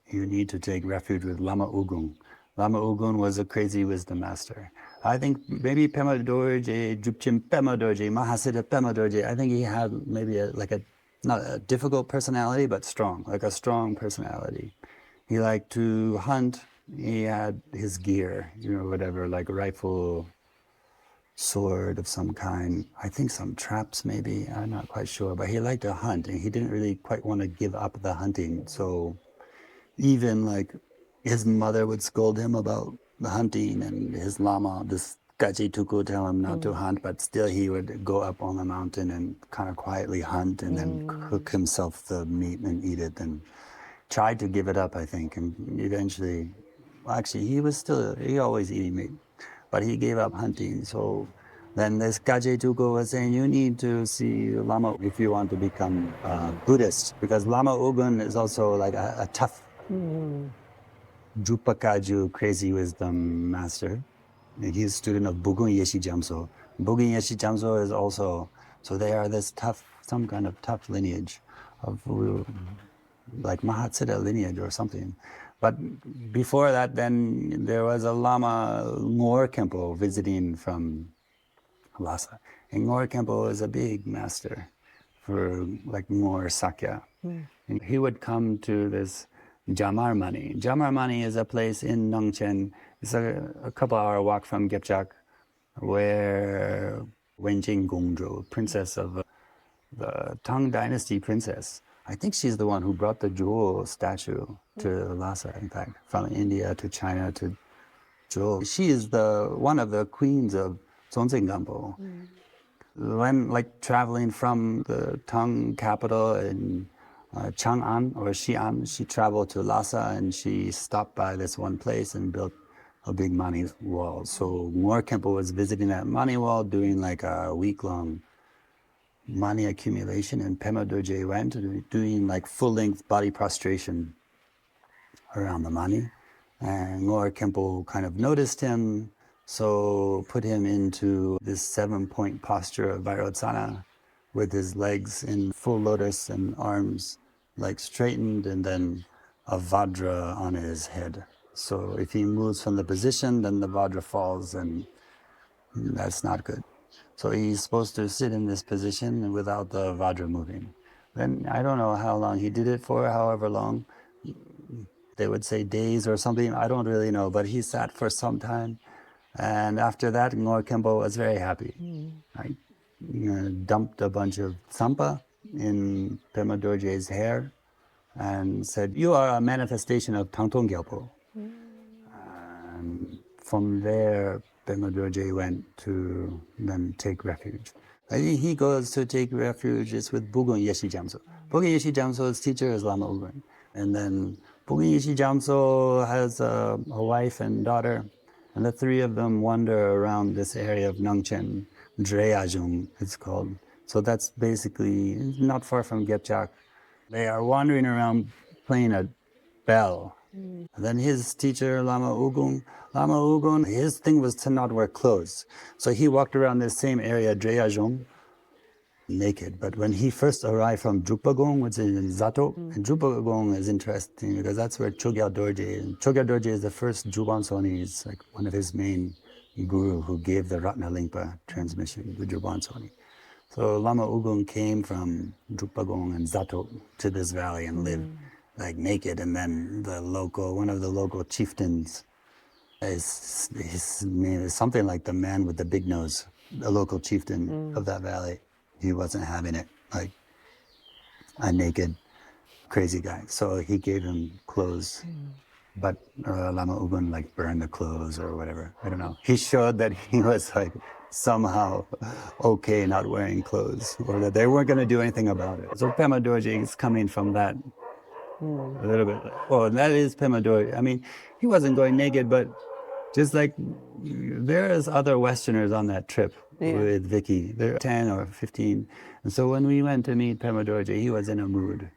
you need to take refuge with Lama Ugung. Lama Ugung was a crazy wisdom master. I think maybe Pema Dorje, Drupchen Pema Dorje, Mahasiddha Pema Dorje, I think he had maybe not a difficult personality, but strong, like a strong personality. He liked to hunt. He had his gear, whatever, like a rifle, sword of some kind. I think some traps maybe, I'm not quite sure, but he liked to hunt, and he didn't really quite want to give up the hunting. So even his mother would scold him about the hunting, and his lama, this Gaji Tuku, tell him not to hunt, but still he would go up on the mountain and kind of quietly hunt and then cook himself the meat and eat it, and tried to give it up, I think, and eventually, actually he always eating meat, but he gave up hunting. So then this Gaji Tuku was saying, you need to see Lama if you want to become Buddhist, because Lama Ugun is also like a tough Drupa Kaju, crazy wisdom master. He's a student of Bugun Yeshi Jamso. Bugun Yeshi Jamso is also, so they are this some kind of tough lineage of like Mahasiddha lineage or something. But before that, then there was a Lama Ngor Kempo visiting from Lhasa. And Ngor Kempo is a big master for like more sakya. And he would come to this Jamar Mani. Jamar Mani is a place in Nangchen. It's a couple hour walk from Gepchak, where Wenjing Ngondro, princess of the Tang Dynasty princess, I think she's the one who brought the jewel statue to Lhasa, in fact, from India to China to jewel. She is one of the queens of Dzongzing Gampo. When like traveling from the Tang capital in Chang'an or Xi'an, she traveled to Lhasa and she stopped by this one place and built a big Mani wall. So Ngor Khenpo was visiting that Mani wall, doing like a week-long Mani accumulation, and Pema Dorje went doing like full-length body prostration around the Mani. And Ngor Khenpo kind of noticed him, so put him into this 7-point posture of Vairotsana with his legs in full lotus and arms like straightened, and then a Vajra on his head. So if he moves from the position, then the Vajra falls, and that's not good. So he's supposed to sit in this position without the Vajra moving. Then I don't know how long he did it for, however long. They would say days or something, I don't really know, but he sat for some time. And after that, Ngor Khenpo was very happy. I dumped a bunch of tsampa in Pema Dorje's hair and said, "You are a manifestation of Tangtong Gyalpo." And from there, Pema Dorje went to then take refuge. I think he goes to take refuge is with Bugun Yeshi Jamso. Bugun Yeshi Jamso's teacher is Lama Ugun. And then Bugun Yeshi Jamso has a wife and daughter, and the three of them wander around this area of Nangchen, Dreyajung it's called. So that's basically not far from Gepchak. They are wandering around playing a bell. And then his teacher, Lama Ugun, his thing was to not wear clothes. So he walked around this same area, Dreyajung, naked. But when he first arrived from Drukpa, which is in Zato, and Drukpa is interesting because that's where Chogyal Dorje is. Chogyal Dorje is the first Juban Soni, is like one of his main guru who gave the Ratna Lingpa transmission, the Juban Soni. So Lama Ugun came from Drukpa and Zato to this valley and lived like naked, and then one of the local chieftains, his name is something like the man with the big nose, the local chieftain of that valley. He wasn't having it, like a naked, crazy guy. So he gave him clothes, but Lama Ugun like burned the clothes or whatever. I don't know. He showed that he was like somehow okay not wearing clothes, or that they weren't going to do anything about it. So Pema Dorje is coming from that a little bit. Well, that is Pema Dorje. I mean, he wasn't going naked, but just like there's other Westerners on that trip with Vicky. They're 10 or 15. And so when we went to meet Pema Dorje, he was in a mood,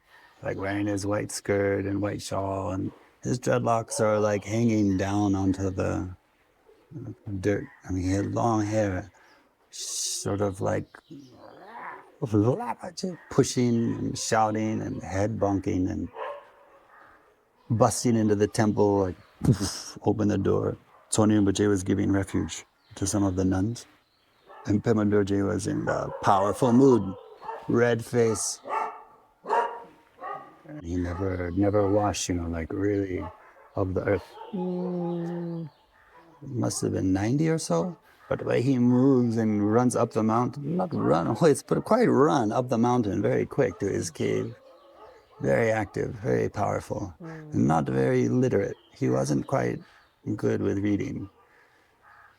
like wearing his white skirt and white shawl, and his dreadlocks are like hanging down onto the dirt. I mean, he had long hair, sort of like pushing and shouting and head bonking and busting into the temple, like open the door. Tsoni Rinpoche was giving refuge to some of the nuns. And Pema Dorje was in a powerful mood, red face. He never washed, like really of the earth. Must have been 90 or so. But the way he moves and runs up the mountain, not run, but quite run up the mountain very quick to his cave. Very active, very powerful, not very literate. He wasn't quite good with reading.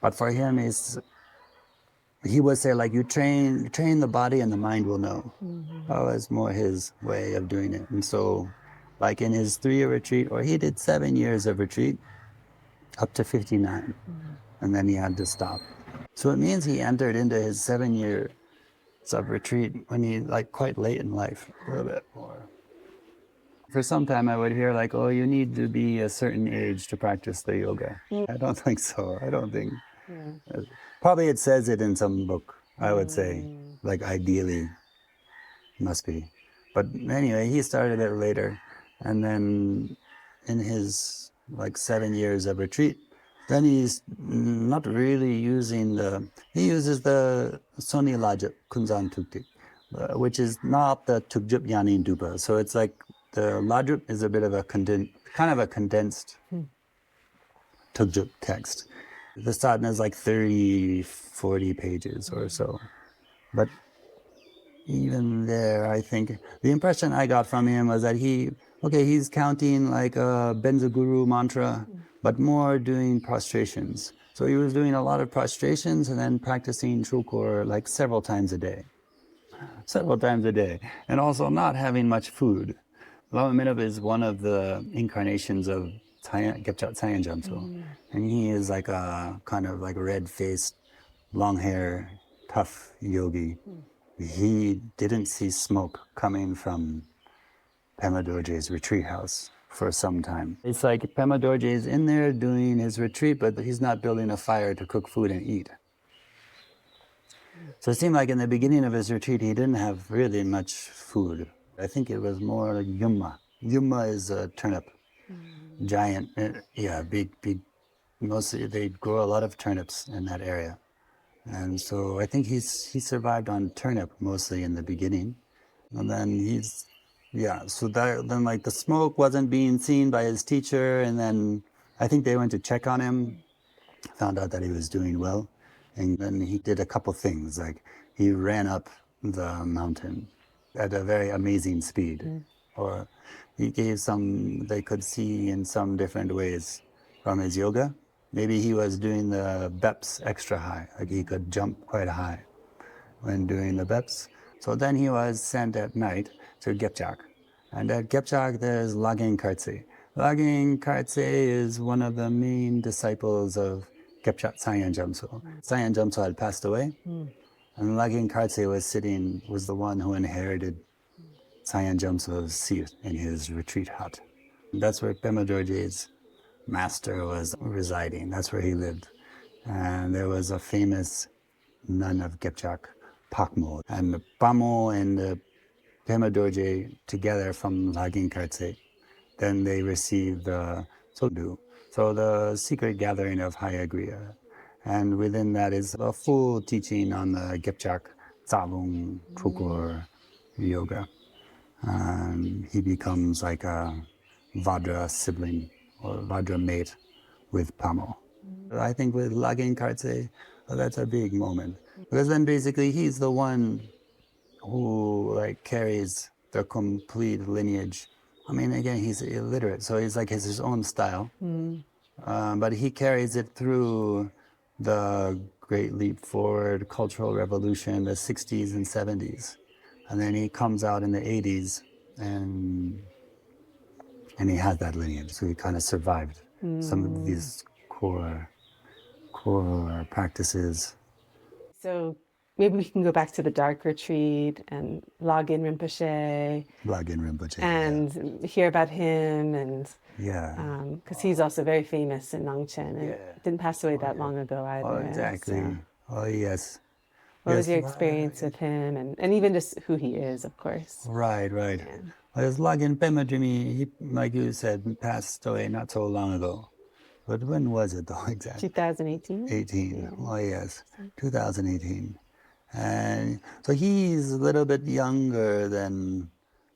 But for him, he would say, like, you train the body and the mind will know. That was more his way of doing it. And so, like in his 3-year retreat, or he did 7 years of retreat, up to 59, and then he had to stop. So it means he entered into his 7 years of retreat when he, like, quite late in life, a little bit more. For some time I would hear like, oh, you need to be a certain age to practice the yoga. I don't think so. I don't think. Probably it says it in some book, I would say, like ideally must be. But anyway, he started it later. And then in his like 7 years of retreat, then he's not really using he uses the Soni Laja Kunzan Tuktik, which is not the Tukjup Yanin Dupa. So it's like the Ladrup is a bit of a kind of a condensed Tukjup text. The sadhana is like 30, 40 pages or so. But even there, I think the impression I got from him was that he's counting like a Benzaguru mantra, but more doing prostrations. So he was doing a lot of prostrations and then practicing Trukor like several times a day. And also not having much food. Lama Minop is one of the incarnations of Gepchat Tsayan Jamso. And he is like a kind of like red-faced, long hair, tough yogi. He didn't see smoke coming from Pema Dorje's retreat house for some time. It's like Pema Dorje is in there doing his retreat, but he's not building a fire to cook food and eat. So it seemed like in the beginning of his retreat, he didn't have really much food. I think it was more like yumma. Yumma is a turnip, giant, big. Mostly they grow a lot of turnips in that area. And so I think he survived on turnip mostly in the beginning. And then then like the smoke wasn't being seen by his teacher. And then I think they went to check on him, found out that he was doing well. And then he did a couple things, like he ran up the mountain at a very amazing speed. Or he gave they could see in some different ways from his yoga. Maybe he was doing the beps extra high, like he could jump quite high when doing the beps. So then he was sent at night to Gepchak. And at Gepchak there's Lhagen Khartse. Lhagen Khartse is one of the main disciples of Gepchat Tsayan Jamso. Tsayan Jamso had passed away, and Lhagen Khartse was the one who inherited Tsayan Jamso's seat in his retreat hut. That's where Pema Dorje's master was residing. That's where he lived. And there was a famous nun of Gepchak, Pakmo. And the Pamo and the Pema Dorje together from Lhagen Khartse, then they received the Sodu. So the secret gathering of Hayagriya. And within that is a full teaching on the Gepchak, Tsalung, Trukor, yoga. And he becomes like a Vajra sibling or Vajra mate with Pamo. I think with Lhagen Khartse, that's a big moment. Because then basically he's the one who like carries the complete lineage. I mean, again, he's illiterate, so he's like his own style. But he carries it through the Great Leap Forward, Cultural Revolution, the 60s and 70s. And then he comes out in the 80s and he has that lineage. So he kind of survived some of these core practices. So maybe we can go back to the dark retreat and Lhagen Rinpoche. And hear about him and because he's also very famous in Nangchen and didn't pass away that long ago either. Oh, exactly. So. Oh, yes. What was your experience with him and even just who he is, of course? Right. Yeah. Well, it's Lhagen Pema Drimed, he, like you said, passed away not so long ago. But when was it though, exactly? 2018? 18. Yeah. Oh, yes. 2018. And so he's a little bit younger than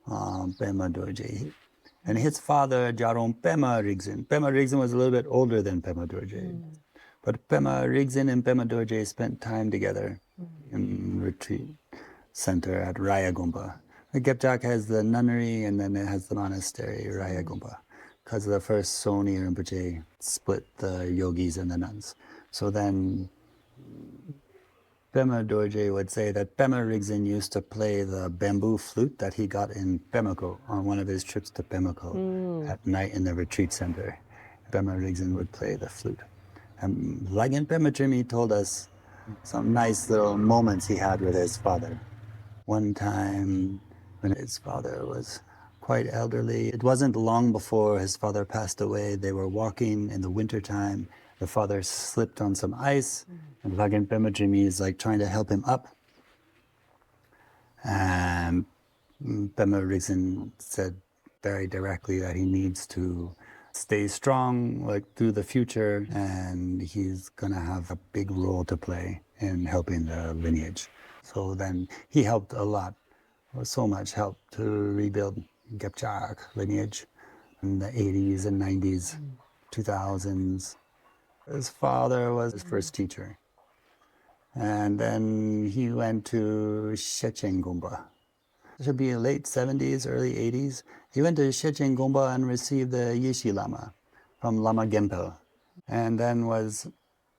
Pema Dorje. And his father, Jarom Pema Rigzin. Pema Rigzin was a little bit older than Pema Dorje. But Pema Rigzin and Pema Dorje spent time together in retreat center at Raya Gompa. Gepchak has the nunnery and then it has the monastery, Raya Gompa. Because the first Soni Rinpoche split the yogis and the nuns. So then Pema Dorje would say that Pema Rigzin used to play the bamboo flute that he got in Pemako on one of his trips to Pemako at night in the retreat center. Pema Rigzin would play the flute. And Lhagen Pema Drimed told us some nice little moments he had with his father. One time when his father was quite elderly, it wasn't long before his father passed away. They were walking in the wintertime. The father slipped on some ice, and Lhagen Pema Drimed is like trying to help him up. And Pema Rigzin said very directly that he needs to stay strong like through the future, and he's gonna have a big role to play in helping the lineage. So then he helped a lot. so much help to rebuild Gepchak lineage in the 80s and 90s, 2000s. His father was his first teacher. And then he went to Shechen Gompa. It should be late 70s, early 80s. He went to Shechen Gompa and received the Yishi Lama from Lama Genpo. And then was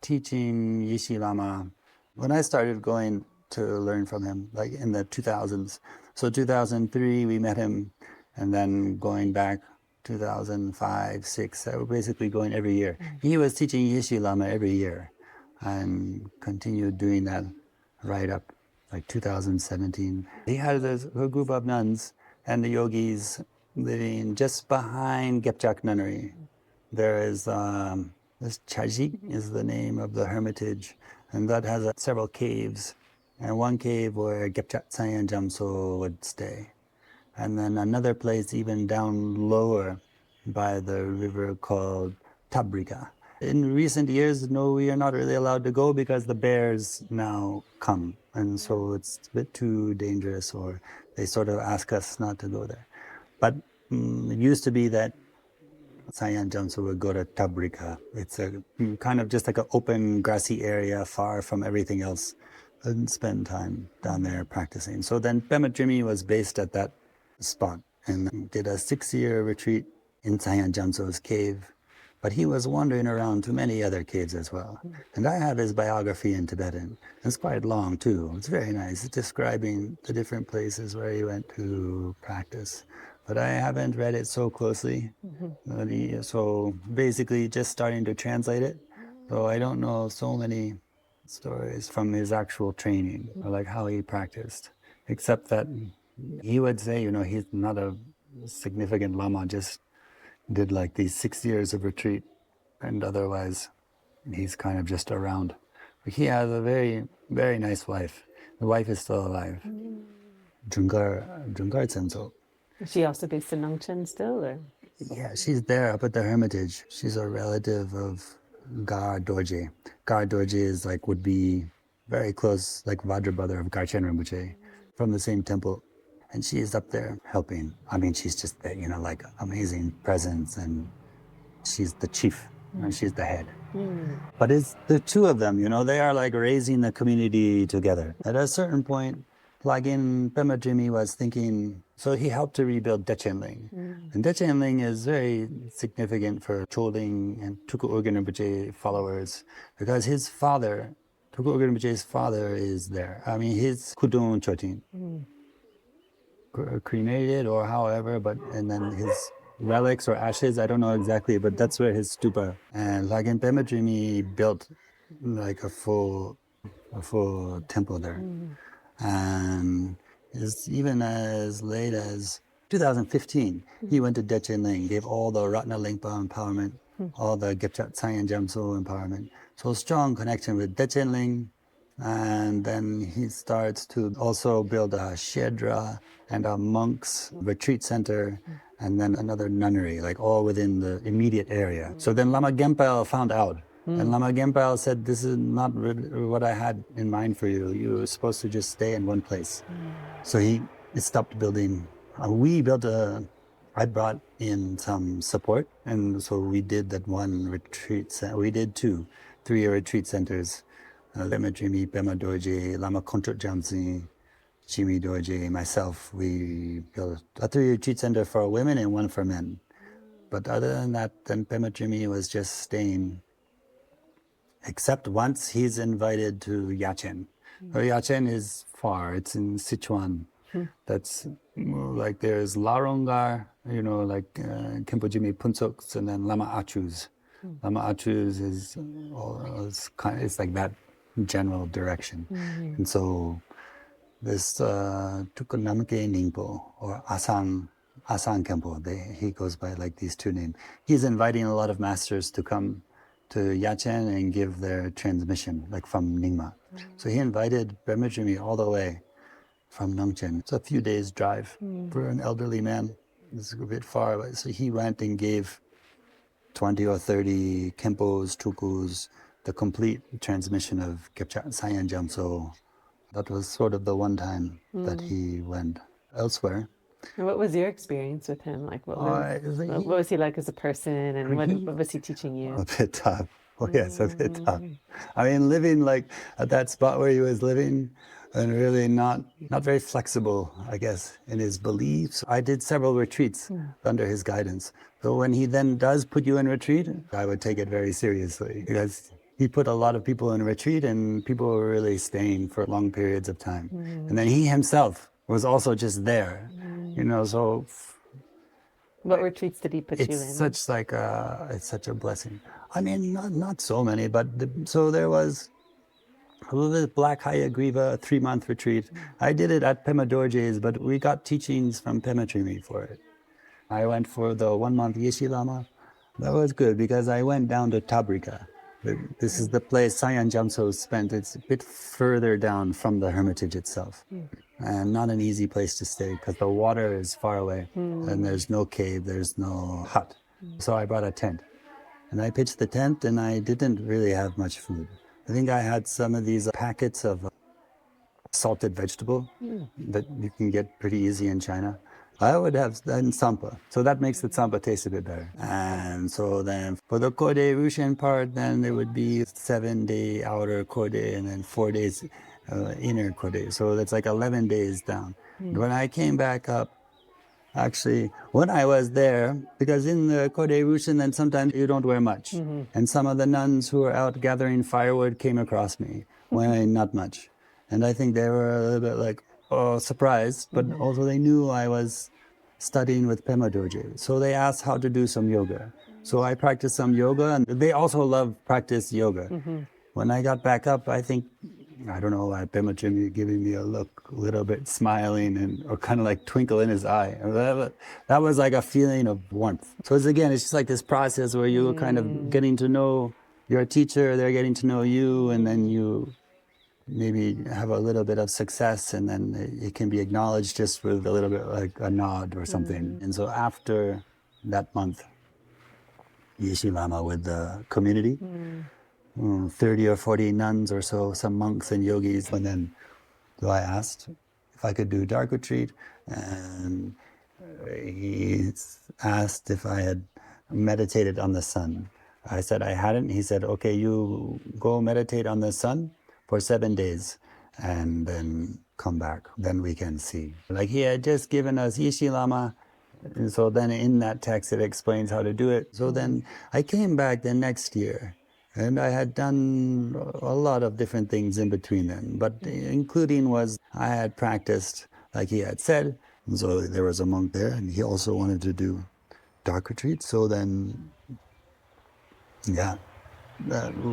teaching Yishi Lama when I started going to learn from him, like in the 2000s. So 2003, we met him, and then going back 2005, 6, basically going every year. He was teaching Yishi Lama every year and continued doing that right up like 2017. He had a group of nuns and the yogis living just behind Gepchak Nunnery. There is this Chajik is the name of the hermitage, and that has several caves. And one cave where Gepchak Sayan Jamso would stay. And then another place even down lower by the river called Tabrika. In recent years, no, we are not really allowed to go because the bears now come. And so it's a bit too dangerous, or they sort of ask us not to go there. But it used to be that Sayan Jamso would go to Tabrika. It's a kind of just like an open grassy area far from everything else, and spend time down there practicing. So then Pema Drimed was based at that spot and did a 6-year retreat in Sayan Jamso's cave. But he was wandering around to many other caves as well. And I have his biography in Tibetan. It's quite long too. It's very nice. It's describing the different places where he went to practice. But I haven't read it so closely. So basically just starting to translate it. So I don't know so many stories from his actual training, or like how he practiced, except that he would say, he's not a significant Lama, just did like these 6 years of retreat, and otherwise he's kind of just around. But he has a very, very nice wife. The wife is still alive. Jungar Tsenso. Is she also based in Nangchen still, or? Yeah, she's there up at the hermitage. She's a relative of Gar Dorje. Gar Dorje would be very close, like Vajra brother of Garchen Rinpoche, from the same temple. And she is up there helping. I mean, she's just, like amazing presence, and she's the chief, and she's the head. But it's the two of them, they are like raising the community together. At a certain point, Lhagen Pema Drimed was thinking, so he helped to rebuild Dechenling. And Dechenling is very significant for Chudlen and Tuku Urgyen Rinpoche followers, because his father, Tuku Urgyen Rinpoche's father, is there. I mean, his Kudung Chotin. Cremated or however, and then his relics or ashes, I don't know exactly, but that's where his stupa. And Lhagen Pema Drimed built like a full temple there. And even as late as 2015, he went to Dechenling, gave all the Ratna Lingpa empowerment, all the Gepchak Sayan Jamso empowerment. So strong connection with Dechenling. And then he starts to also build a Shedra and a monks retreat center, and then another nunnery, like all within the immediate area. So then Lama Genpal found out. And Lama Genpal said, this is not what I had in mind for you. You were supposed to just stay in one place. So he stopped building. I brought in some support. And so we did that one retreat center. We did 2 3-year retreat centers. Pema Drimed, Pema Dorje, Lama Kontrot Jamsi, Chimi Dorje, myself, we built a 3-year retreat center for women and 1 for men. But other than that, then Pema Drimed was just staying. Except once he's invited to Yachen. Yachen is far, it's in Sichuan. That's like there's Larongar, like Khenpo Jimi Punsoks, and then Lama Achus. Lama Achus it's like that general direction. And so this Tukunamke Ningpo, or Asang Khenpo, he goes by like these 2 names. He's inviting a lot of masters to come to Yachen and give their transmission, like from Nyingma. So he invited Pema Drimed all the way from Nangchen. It's a few days' drive for an elderly man. It's a bit far away. So he went and gave 20 or 30 Khenpos, Tukus, the complete transmission of Gepchak Sayan Jamso. That was sort of the one time that he went. elsewhere. And what was your experience with him? Like, what He- was he like as a person, and what was he teaching you? A bit tough. Oh yes, a bit tough. I mean, living like at that spot where he was living, and really not very flexible, I guess, in his beliefs. I did several retreats under his guidance. So when he then does put you in retreat, I would take it very seriously, because he put a lot of people in retreat, and people were really staying for long periods of time. And then he himself was also just there, so What retreats did he put you in? it's such a blessing. I mean, not so many, but so there was the Black Hayagriva 3-month retreat. I did it at Pema Dorje's, but we got teachings from Pema Trimi for it. I went for the 1-month Yeshe Lama. That was good because I went down to Tabrika. This is the place Sayan Jamso spent. It's a bit further down from the hermitage itself. And not an easy place to stay because the water is far away and there's no cave, there's no hut. So I brought a tent. And I pitched the tent and I didn't really have much food. I think I had some of these packets of salted vegetable that you can get pretty easy in China. I would have done tsampa, so that makes the tsampa taste a bit better. And so then for the Kode Rushen part, then there would be 7-day outer Kode and then 4 days inner Kode. So that's like 11 days down. When I came back up, actually, when I was there, because in the Kode Rushen, then sometimes you don't wear much. And some of the nuns who were out gathering firewood came across me, wearing not much. And I think they were a little bit like, surprised, but also they knew I was studying with Pema Dorje. So they asked how to do some yoga. So I practiced some yoga, and they also love practice yoga. When I got back up, I think, I don't know, Pema Dorje giving me a look, a little bit smiling, or kind of like twinkle in his eye. That was like a feeling of warmth. So it's just like this process where you're kind of getting to know your teacher, they're getting to know you, and then you maybe have a little bit of success, and then it can be acknowledged just with a little bit like a nod or something. And so after that month, Yeshe Lama with the community, 30 or 40 nuns or so, some monks and yogis, and then I asked if I could do dark retreat, and he asked if I had meditated on the sun. I said I hadn't. He said, okay, you go meditate on the sun for 7 days and then come back. Then we can see. Like he had just given us Yeshe Lama. And so then in that text, it explains how to do it. So then I came back the next year and I had done a lot of different things in between then, but including was I had practiced like he had said. And so there was a monk there and he also wanted to do dark retreat. So then,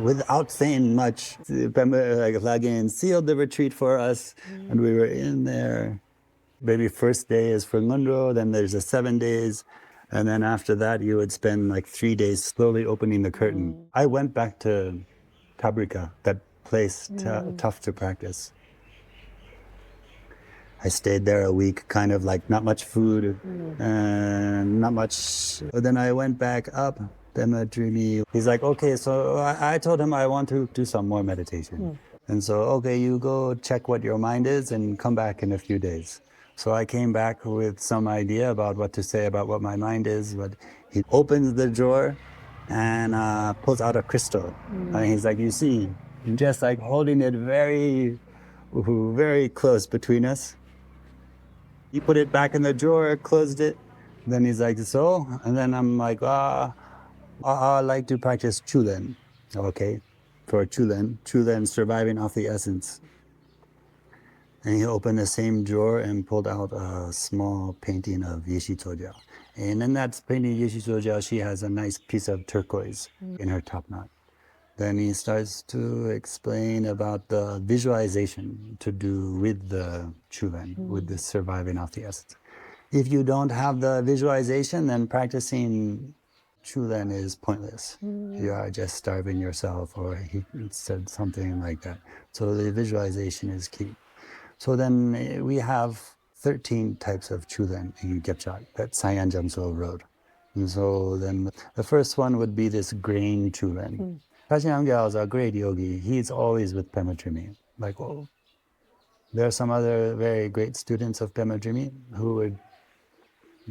without saying much, Lhagen sealed the retreat for us, and we were in there. Maybe first day is for ngondro, then there's 7 days, and then after that you would spend like 3 days slowly opening the curtain. I went back to Tabrika, that place tough to practice. I stayed there a week, kind of like not much food, and not much. But then I went back up. Pema Dorje. He's like, okay, so I told him I want to do some more meditation. And so, okay, you go check what your mind is and come back in a few days. So I came back with some idea about what to say about what my mind is, but he opens the drawer and pulls out a crystal. And he's like, you see, just like holding it very, very close between us. He put it back in the drawer, closed it. Then he's like, so? And then I'm like, I like to practice Chudlen, okay, for Chudlen surviving off the essence. And he opened the same drawer and pulled out a small painting of Yeshe Tsogyal. And in that painting of Yeshe Tsogyal, she has a nice piece of turquoise in her top knot. Then he starts to explain about the visualization to do with the Chudlen, with the surviving off the essence. If you don't have the visualization, then practicing Chudlen is pointless. You are just starving yourself, or he said something like that. So the visualization is key. So then we have 13 types of Chudlen in Gyepchak that Sayan Jamso wrote. And so then the first one would be this grain Chudlen. Kachin Amgyal is a great yogi. He's always with Pema Trimi. Like, There are some other very great students of Pema Drimed who would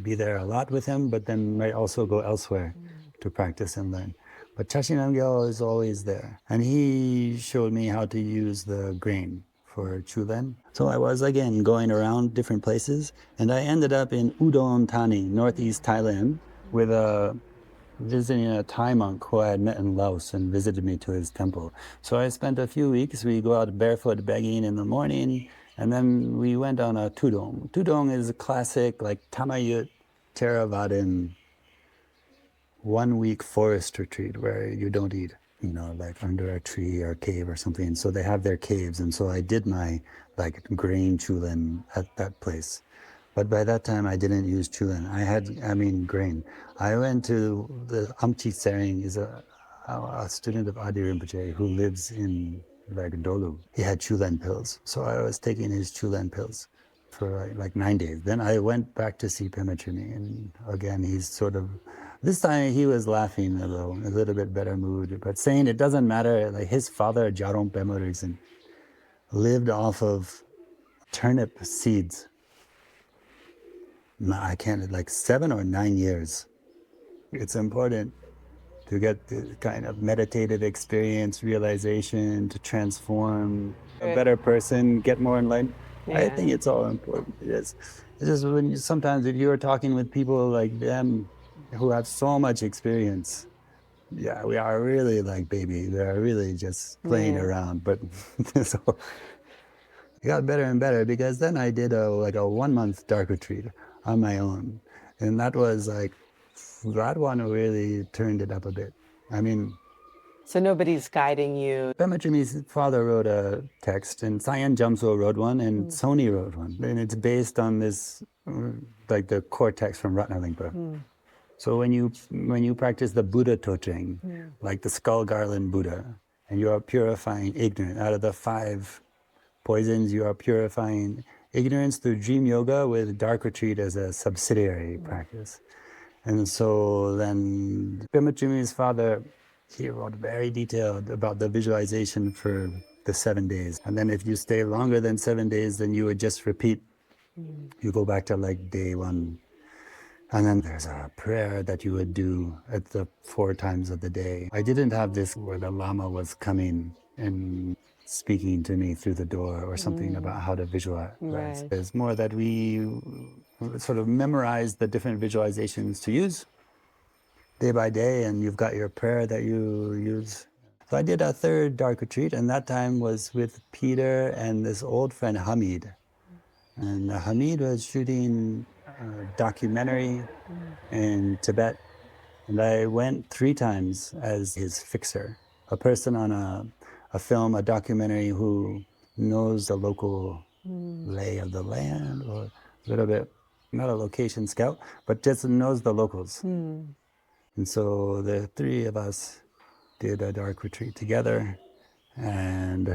be there a lot with him, but then might also go elsewhere to practice and learn. But Chashi Namgyal is always there. And he showed me how to use the grain for Chudlen. So I was, again, going around different places, and I ended up in Udon Thani, northeast Thailand, with visiting a Thai monk who I had met in Laos and visited me to his temple. So I spent a few weeks. We go out barefoot begging in the morning, and then we went on a tudong. Tudong is a classic, like Tamayut, Theravadan, 1 week forest retreat where you don't eat, like under a tree or a cave or something. So they have their caves. And so I did my grain chulin at that place. But by that time I didn't use chulin. Grain. I went to the Amchi Tsering, is a student of Adeu Rinpoche who lives in Dolu. He had chulin pills. So I was taking his chulin pills for like 9 days. Then I went back to see Pema Drimed, and again, he's sort of, this time he was laughing a little bit better mood, but saying it doesn't matter. Like his father, Jaron Pema Dorje, lived off of turnip seeds. I can't, 7 or 9 years. It's important to get the kind of meditative experience, realization, to transform a better person, get more enlightened. Yeah. I think it's all important. It's just when sometimes if you're talking with people like them who have so much experience, yeah, we are really like baby. We are really just playing around. But so it got better and better, because then I did a 1 month dark retreat on my own. And that was that one really turned it up a bit. So nobody's guiding you. Pema Drimed's father wrote a text, and Sayan Jamso wrote one, and Sony wrote one. And it's based on this, the core text from Ratnalingpa. So when you practice the Buddha Tocheng, like the skull garland Buddha, and you are purifying ignorance, out of the 5 poisons, you are purifying ignorance through dream yoga with dark retreat as a subsidiary practice. And so then Pema Drimed's father, he wrote very detailed about the visualization for the 7 days. And then if you stay longer than 7 days, then you would just repeat. You go back to day 1. And then there's a prayer that you would do at the 4 times of the day. I didn't have this where the Lama was coming and speaking to me through the door or something about how to visualize. Right. It's more that we sort of memorize the different visualizations to use day by day, and you've got your prayer that you use. So I did a 3rd dark retreat, and that time was with Peter and this old friend Hamid. And Hamid was shooting a documentary in Tibet, and I went 3 times as his fixer, a person on a film, a documentary who knows the local lay of the land, or a little bit, not a location scout, but just knows the locals. And so the 3 of us did a dark retreat together, and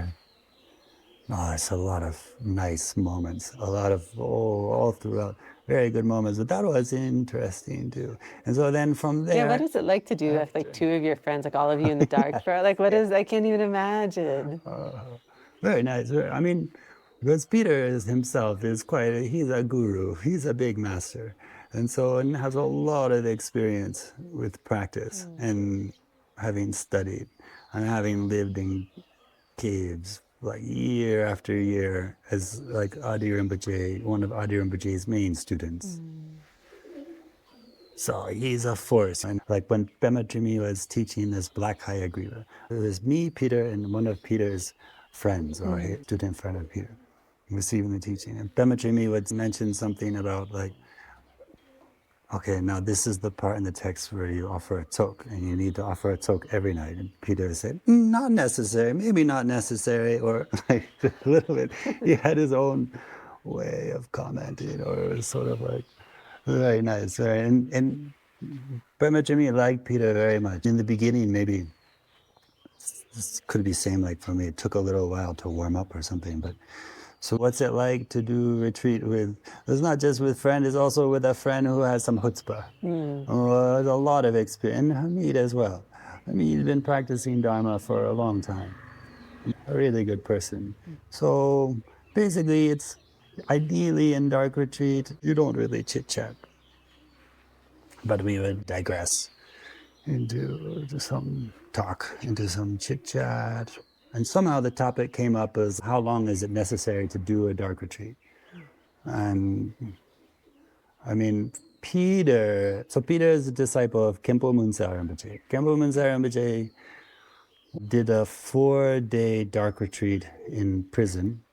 it's a lot of nice moments, a lot of, all throughout, very good moments. But that was interesting too. And so then from there... Yeah, what is it like to do with 2 of your friends, all of you in the dark for, I can't even imagine. Very nice. Because Peter himself is he's a guru, he's a big master. And so, and has a lot of experience with practice and having studied and having lived in caves year after year as Adeu Rinpoche, one of Adeu Rinpoche's main students. So he's a force. And when Pema Drimed was teaching this Black Hayagriva, it was me, Peter, and one of Peter's friends, or a student friend of Peter, receiving the teaching. And Pema Drimed would mention something about okay, now this is the part in the text where you offer a tok, and you need to offer a tok every night. And Peter said, not necessary, maybe not necessary, or a little bit. He had his own way of commenting, or it was sort of very nice. And Pema Drimed liked Peter very much. In the beginning, maybe, this could be same for me, it took a little while to warm up or something, but so what's it like to do retreat with, it's not just with friends, it's also with a friend who has some chutzpah. There's a lot of experience, and Hamid as well. He's been practicing dharma for a long time. A really good person. So Basically, it's ideally in dark retreat, you don't really chit-chat. But we would digress into some talk, into some chit-chat. And somehow the topic came up as how long is it necessary to do a dark retreat? And I mean, Peter is a disciple of Khenpo Munsar Rinpoche. Khenpo Munsar Rinpoche did a 4-day dark retreat in prison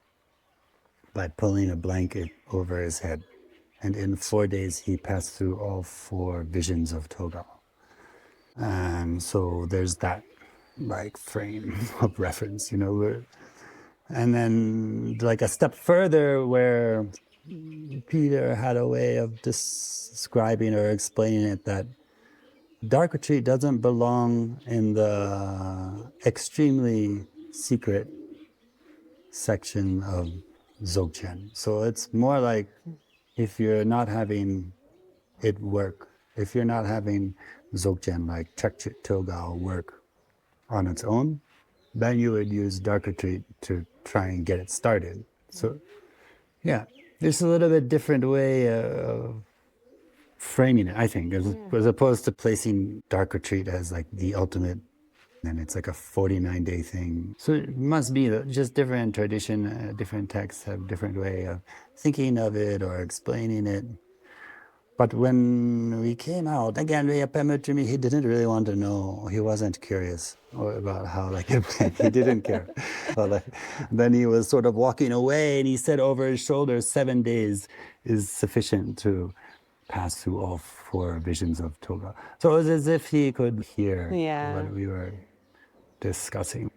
by pulling a blanket over his head. And in 4 days, he passed through all 4 visions of Togal. And so there's that like frame of reference, you know. And then like a step further where Peter had a way of describing or explaining it that dark retreat doesn't belong in the extremely secret section of Dzogchen. So it's more like if you're not having it work, if you're not having Dzogchen like Chekchit Togal work on its own, then you would use dark retreat to try and get it started. So yeah, there's a little bit different way of framing it, I think, as opposed to placing dark retreat as like the ultimate, and it's like a 49-day thing. So it must be just different tradition, different texts have different way of thinking of it or explaining it. But when we came out, again, Pema Drimed, he didn't really want to know. He wasn't curious about how like it went. He didn't care. But then he was sort of walking away, and he said over his shoulder, 7 days is sufficient to pass through all 4 visions of Toga. So it was as if he could hear what we were discussing.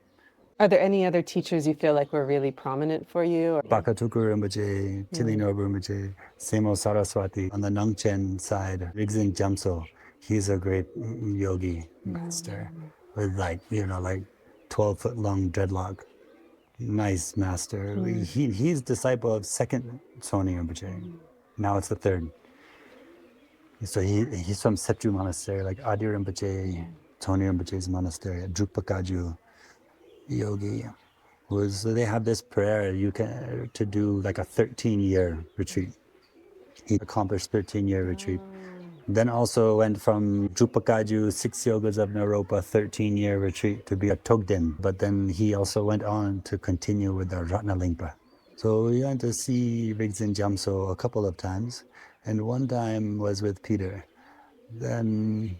Are there any other teachers you feel like were really prominent for you? Bakatuku Rinpoche, Chilino Rinpoche, Semo Saraswati. On the Nangchen side, Rigzin Jamso, he's a great yogi master with like 12-foot long dreadlock. Nice master. He's disciple of second Tsoni Rinpoche. Now it's the third. So he's from Sepju Monastery, like Adeu Rinpoche, Tsoni Rinpoche's monastery, Drupakaju yogi. So they have this prayer to do like a 13-year retreat. He accomplished 13-year retreat. Then also went from Drupakaju, 6 yogas of Naropa, 13-year retreat to be a Togden. But then he also went on to continue with the Ratnalingpa. So we went to see Rigzin Jamso a couple of times. And one time was with Peter. Then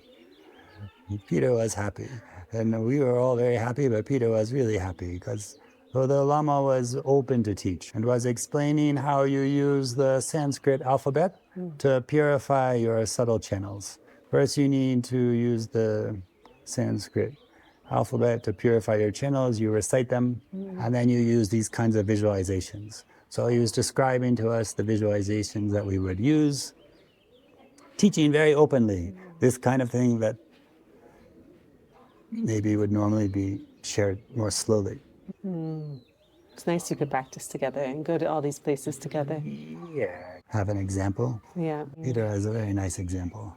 Peter was happy. And we were all very happy, but Peter was really happy because the Lama was open to teach and was explaining how you use the Sanskrit alphabet to purify your subtle channels. First, you need to use the Sanskrit alphabet to purify your channels. You recite them, and then you use these kinds of visualizations. So he was describing to us the visualizations that we would use, teaching very openly this kind of thing that maybe would normally be shared more slowly. It's nice you could practice together and go to all these places together. Yeah. Have an example. Yeah. Peter has a very nice example.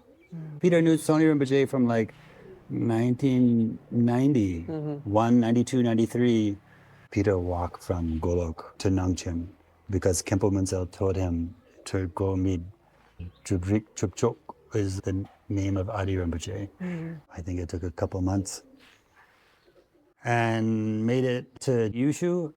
Peter knew Tsoni Rinpoche from like 1990, 92, 93. Peter walked from Golok to Nangchen because Khenpo Munsel told him to go meet Chudrik Chukchok is the name of Adeu Rinpoche. I think it took a couple months. And made it to Yushu.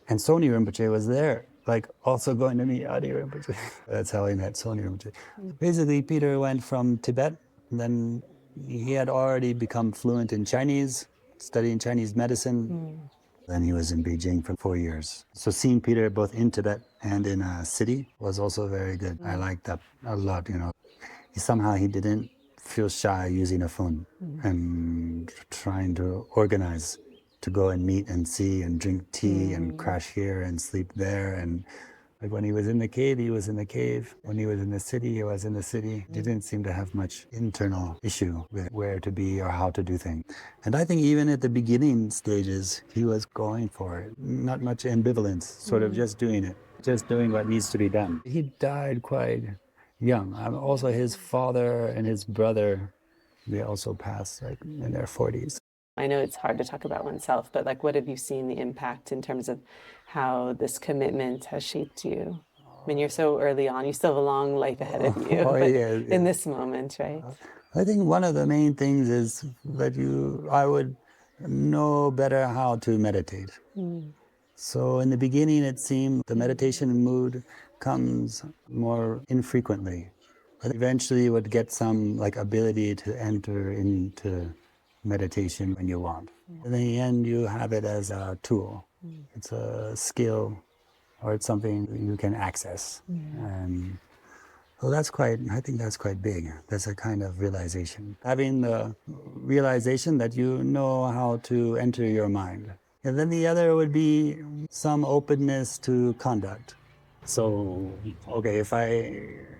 And Tsoni Rinpoche was there, like also going to meet Adeu Rinpoche. That's how I met Tsoni Rinpoche. Basically, Peter went from Tibet, and then he had already become fluent in Chinese, studying Chinese medicine. Then he was in Beijing for 4 years. So seeing Peter both in Tibet and in a city was also very good. I liked that a lot, Somehow he didn't feel shy using a phone and trying to organize to go and meet and see and drink tea and crash here and sleep there. And like when he was in the cave, he was in the cave. When he was in the city, he was in the city. He didn't seem to have much internal issue with where to be or how to do things. And I think even at the beginning stages, he was going for it. Not much ambivalence, sort of just doing it, just doing what needs to be done. He died quite young. Also his father and his brother, they also passed like in their 40s. I know it's hard to talk about oneself, but like, what have you seen the impact in terms of how this commitment has shaped you? I mean, you're so early on, you still have a long life ahead of you, but in this moment, right? I think one of the main things is that I would know better how to meditate. So in the beginning, it seemed the meditation mood comes more infrequently. But eventually you would get some like ability to enter into meditation when you want. In the end, you have it as a tool. It's a skill or it's something you can access. And so I think that's quite big. That's a kind of realization. Having the realization that you know how to enter your mind. And then the other would be some openness to conduct. So, okay, if I,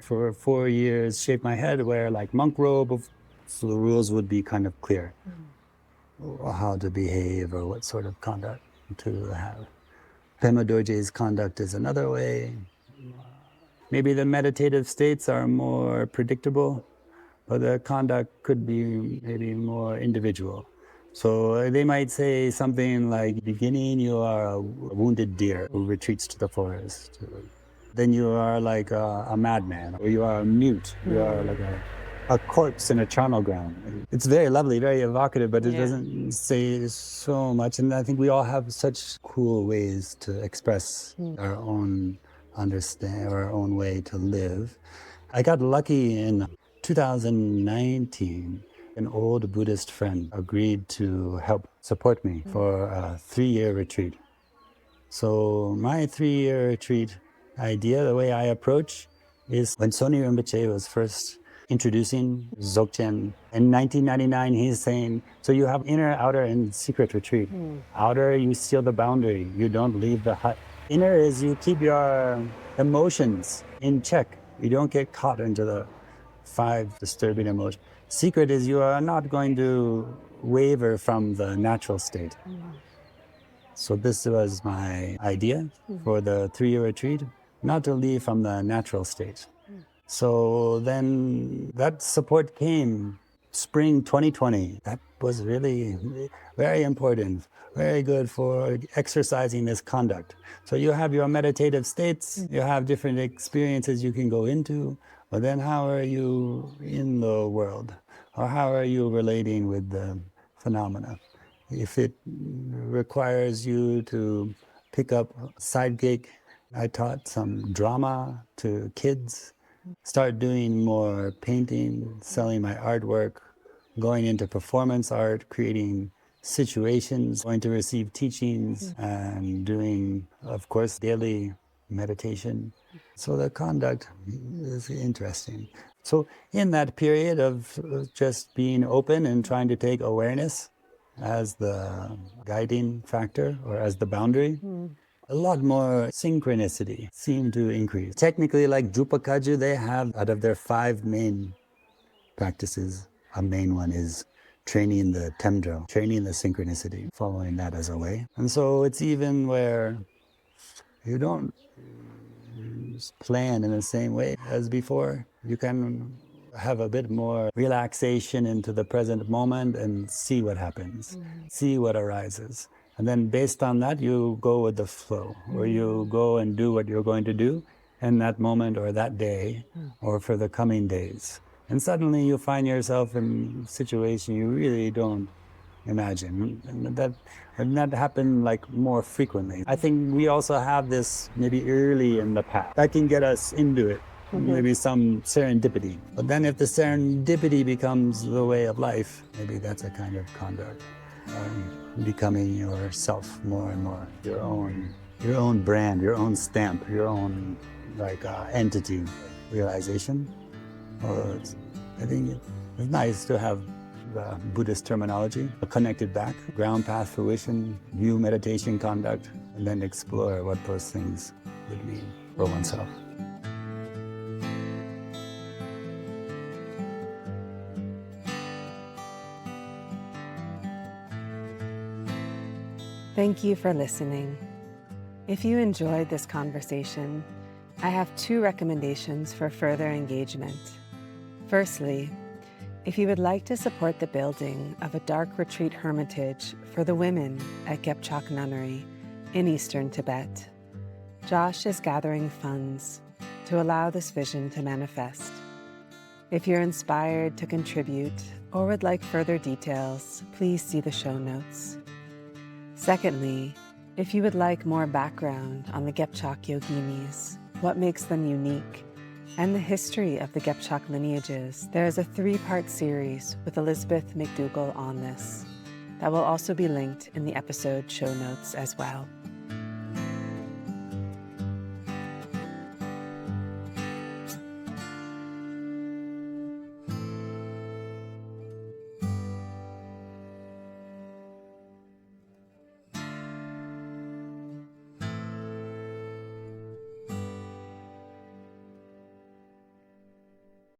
for 4 years, shape my head, wear like monk robe, so the rules would be kind of clear. How to behave or what sort of conduct to have. Pema Dorje's conduct is another way. Maybe the meditative states are more predictable, but the conduct could be maybe more individual. So they might say something like, beginning, you are a wounded deer who retreats to the forest. Then you are like a madman, or you are a mute. You are like a corpse in a charnel ground. It's very lovely, very evocative, but it doesn't say so much. And I think we all have such cool ways to express our own our own way to live. I got lucky in 2019. An old Buddhist friend agreed to help support me for a 3-year retreat. So my 3-year retreat idea, the way I approach, is when Soni Rinpoche was first introducing Dzogchen in 1999, he's saying, so you have inner, outer, and secret retreat. Outer, you seal the boundary. You don't leave the hut. Inner is you keep your emotions in check. You don't get caught into the 5 disturbing emotions. Secret is you are not going to waver from the natural state. So this was my idea for the 3-year retreat, not to leave from the natural state. So then that support came spring 2020. That was really very important, very good for exercising this conduct. So you have your meditative states, you have different experiences you can go into, but then how are you in the world? Or how are you relating with the phenomena? If it requires you to pick up a side gig, I taught some drama to kids, start doing more painting, selling my artwork, going into performance art, creating situations, going to receive teachings, and doing, of course, daily meditation. So the conduct is interesting. So in that period of just being open and trying to take awareness as the guiding factor or as the boundary, a lot more synchronicity seemed to increase. Technically, like Drupa Kagyu, they have, out of their 5 main practices, a main one is training the temdro, training the synchronicity, following that as a way. And so it's even where you don't plan in the same way as before. You can have a bit more relaxation into the present moment and see what happens, see what arises. And then based on that, you go with the flow, or you go and do what you're going to do in that moment or that day or for the coming days. And suddenly you find yourself in a situation you really don't imagine. And that happened like more frequently. I think we also have this maybe early in the path. That can get us into it, maybe some serendipity. But then if the serendipity becomes the way of life, maybe that's a kind of conduct. Becoming yourself more and more, your own brand, your own stamp, your own entity realization. I think it's nice to have the Buddhist terminology connected back, ground path fruition, view meditation conduct, and then explore what those things would mean for oneself. Thank you for listening. If you enjoyed this conversation, I have 2 recommendations for further engagement. Firstly, If you would like to support the building of a dark retreat hermitage for the women at Gepchak Nunnery in Eastern Tibet, Josh is gathering funds to allow this vision to manifest. If you're inspired to contribute or would like further details, please see the show notes. Secondly, if you would like more background on the Gepchak yoginis, what makes them unique, and the history of the Gepchak lineages, there is a 3-part series with Elizabeth McDougall on this that will also be linked in the episode show notes as well.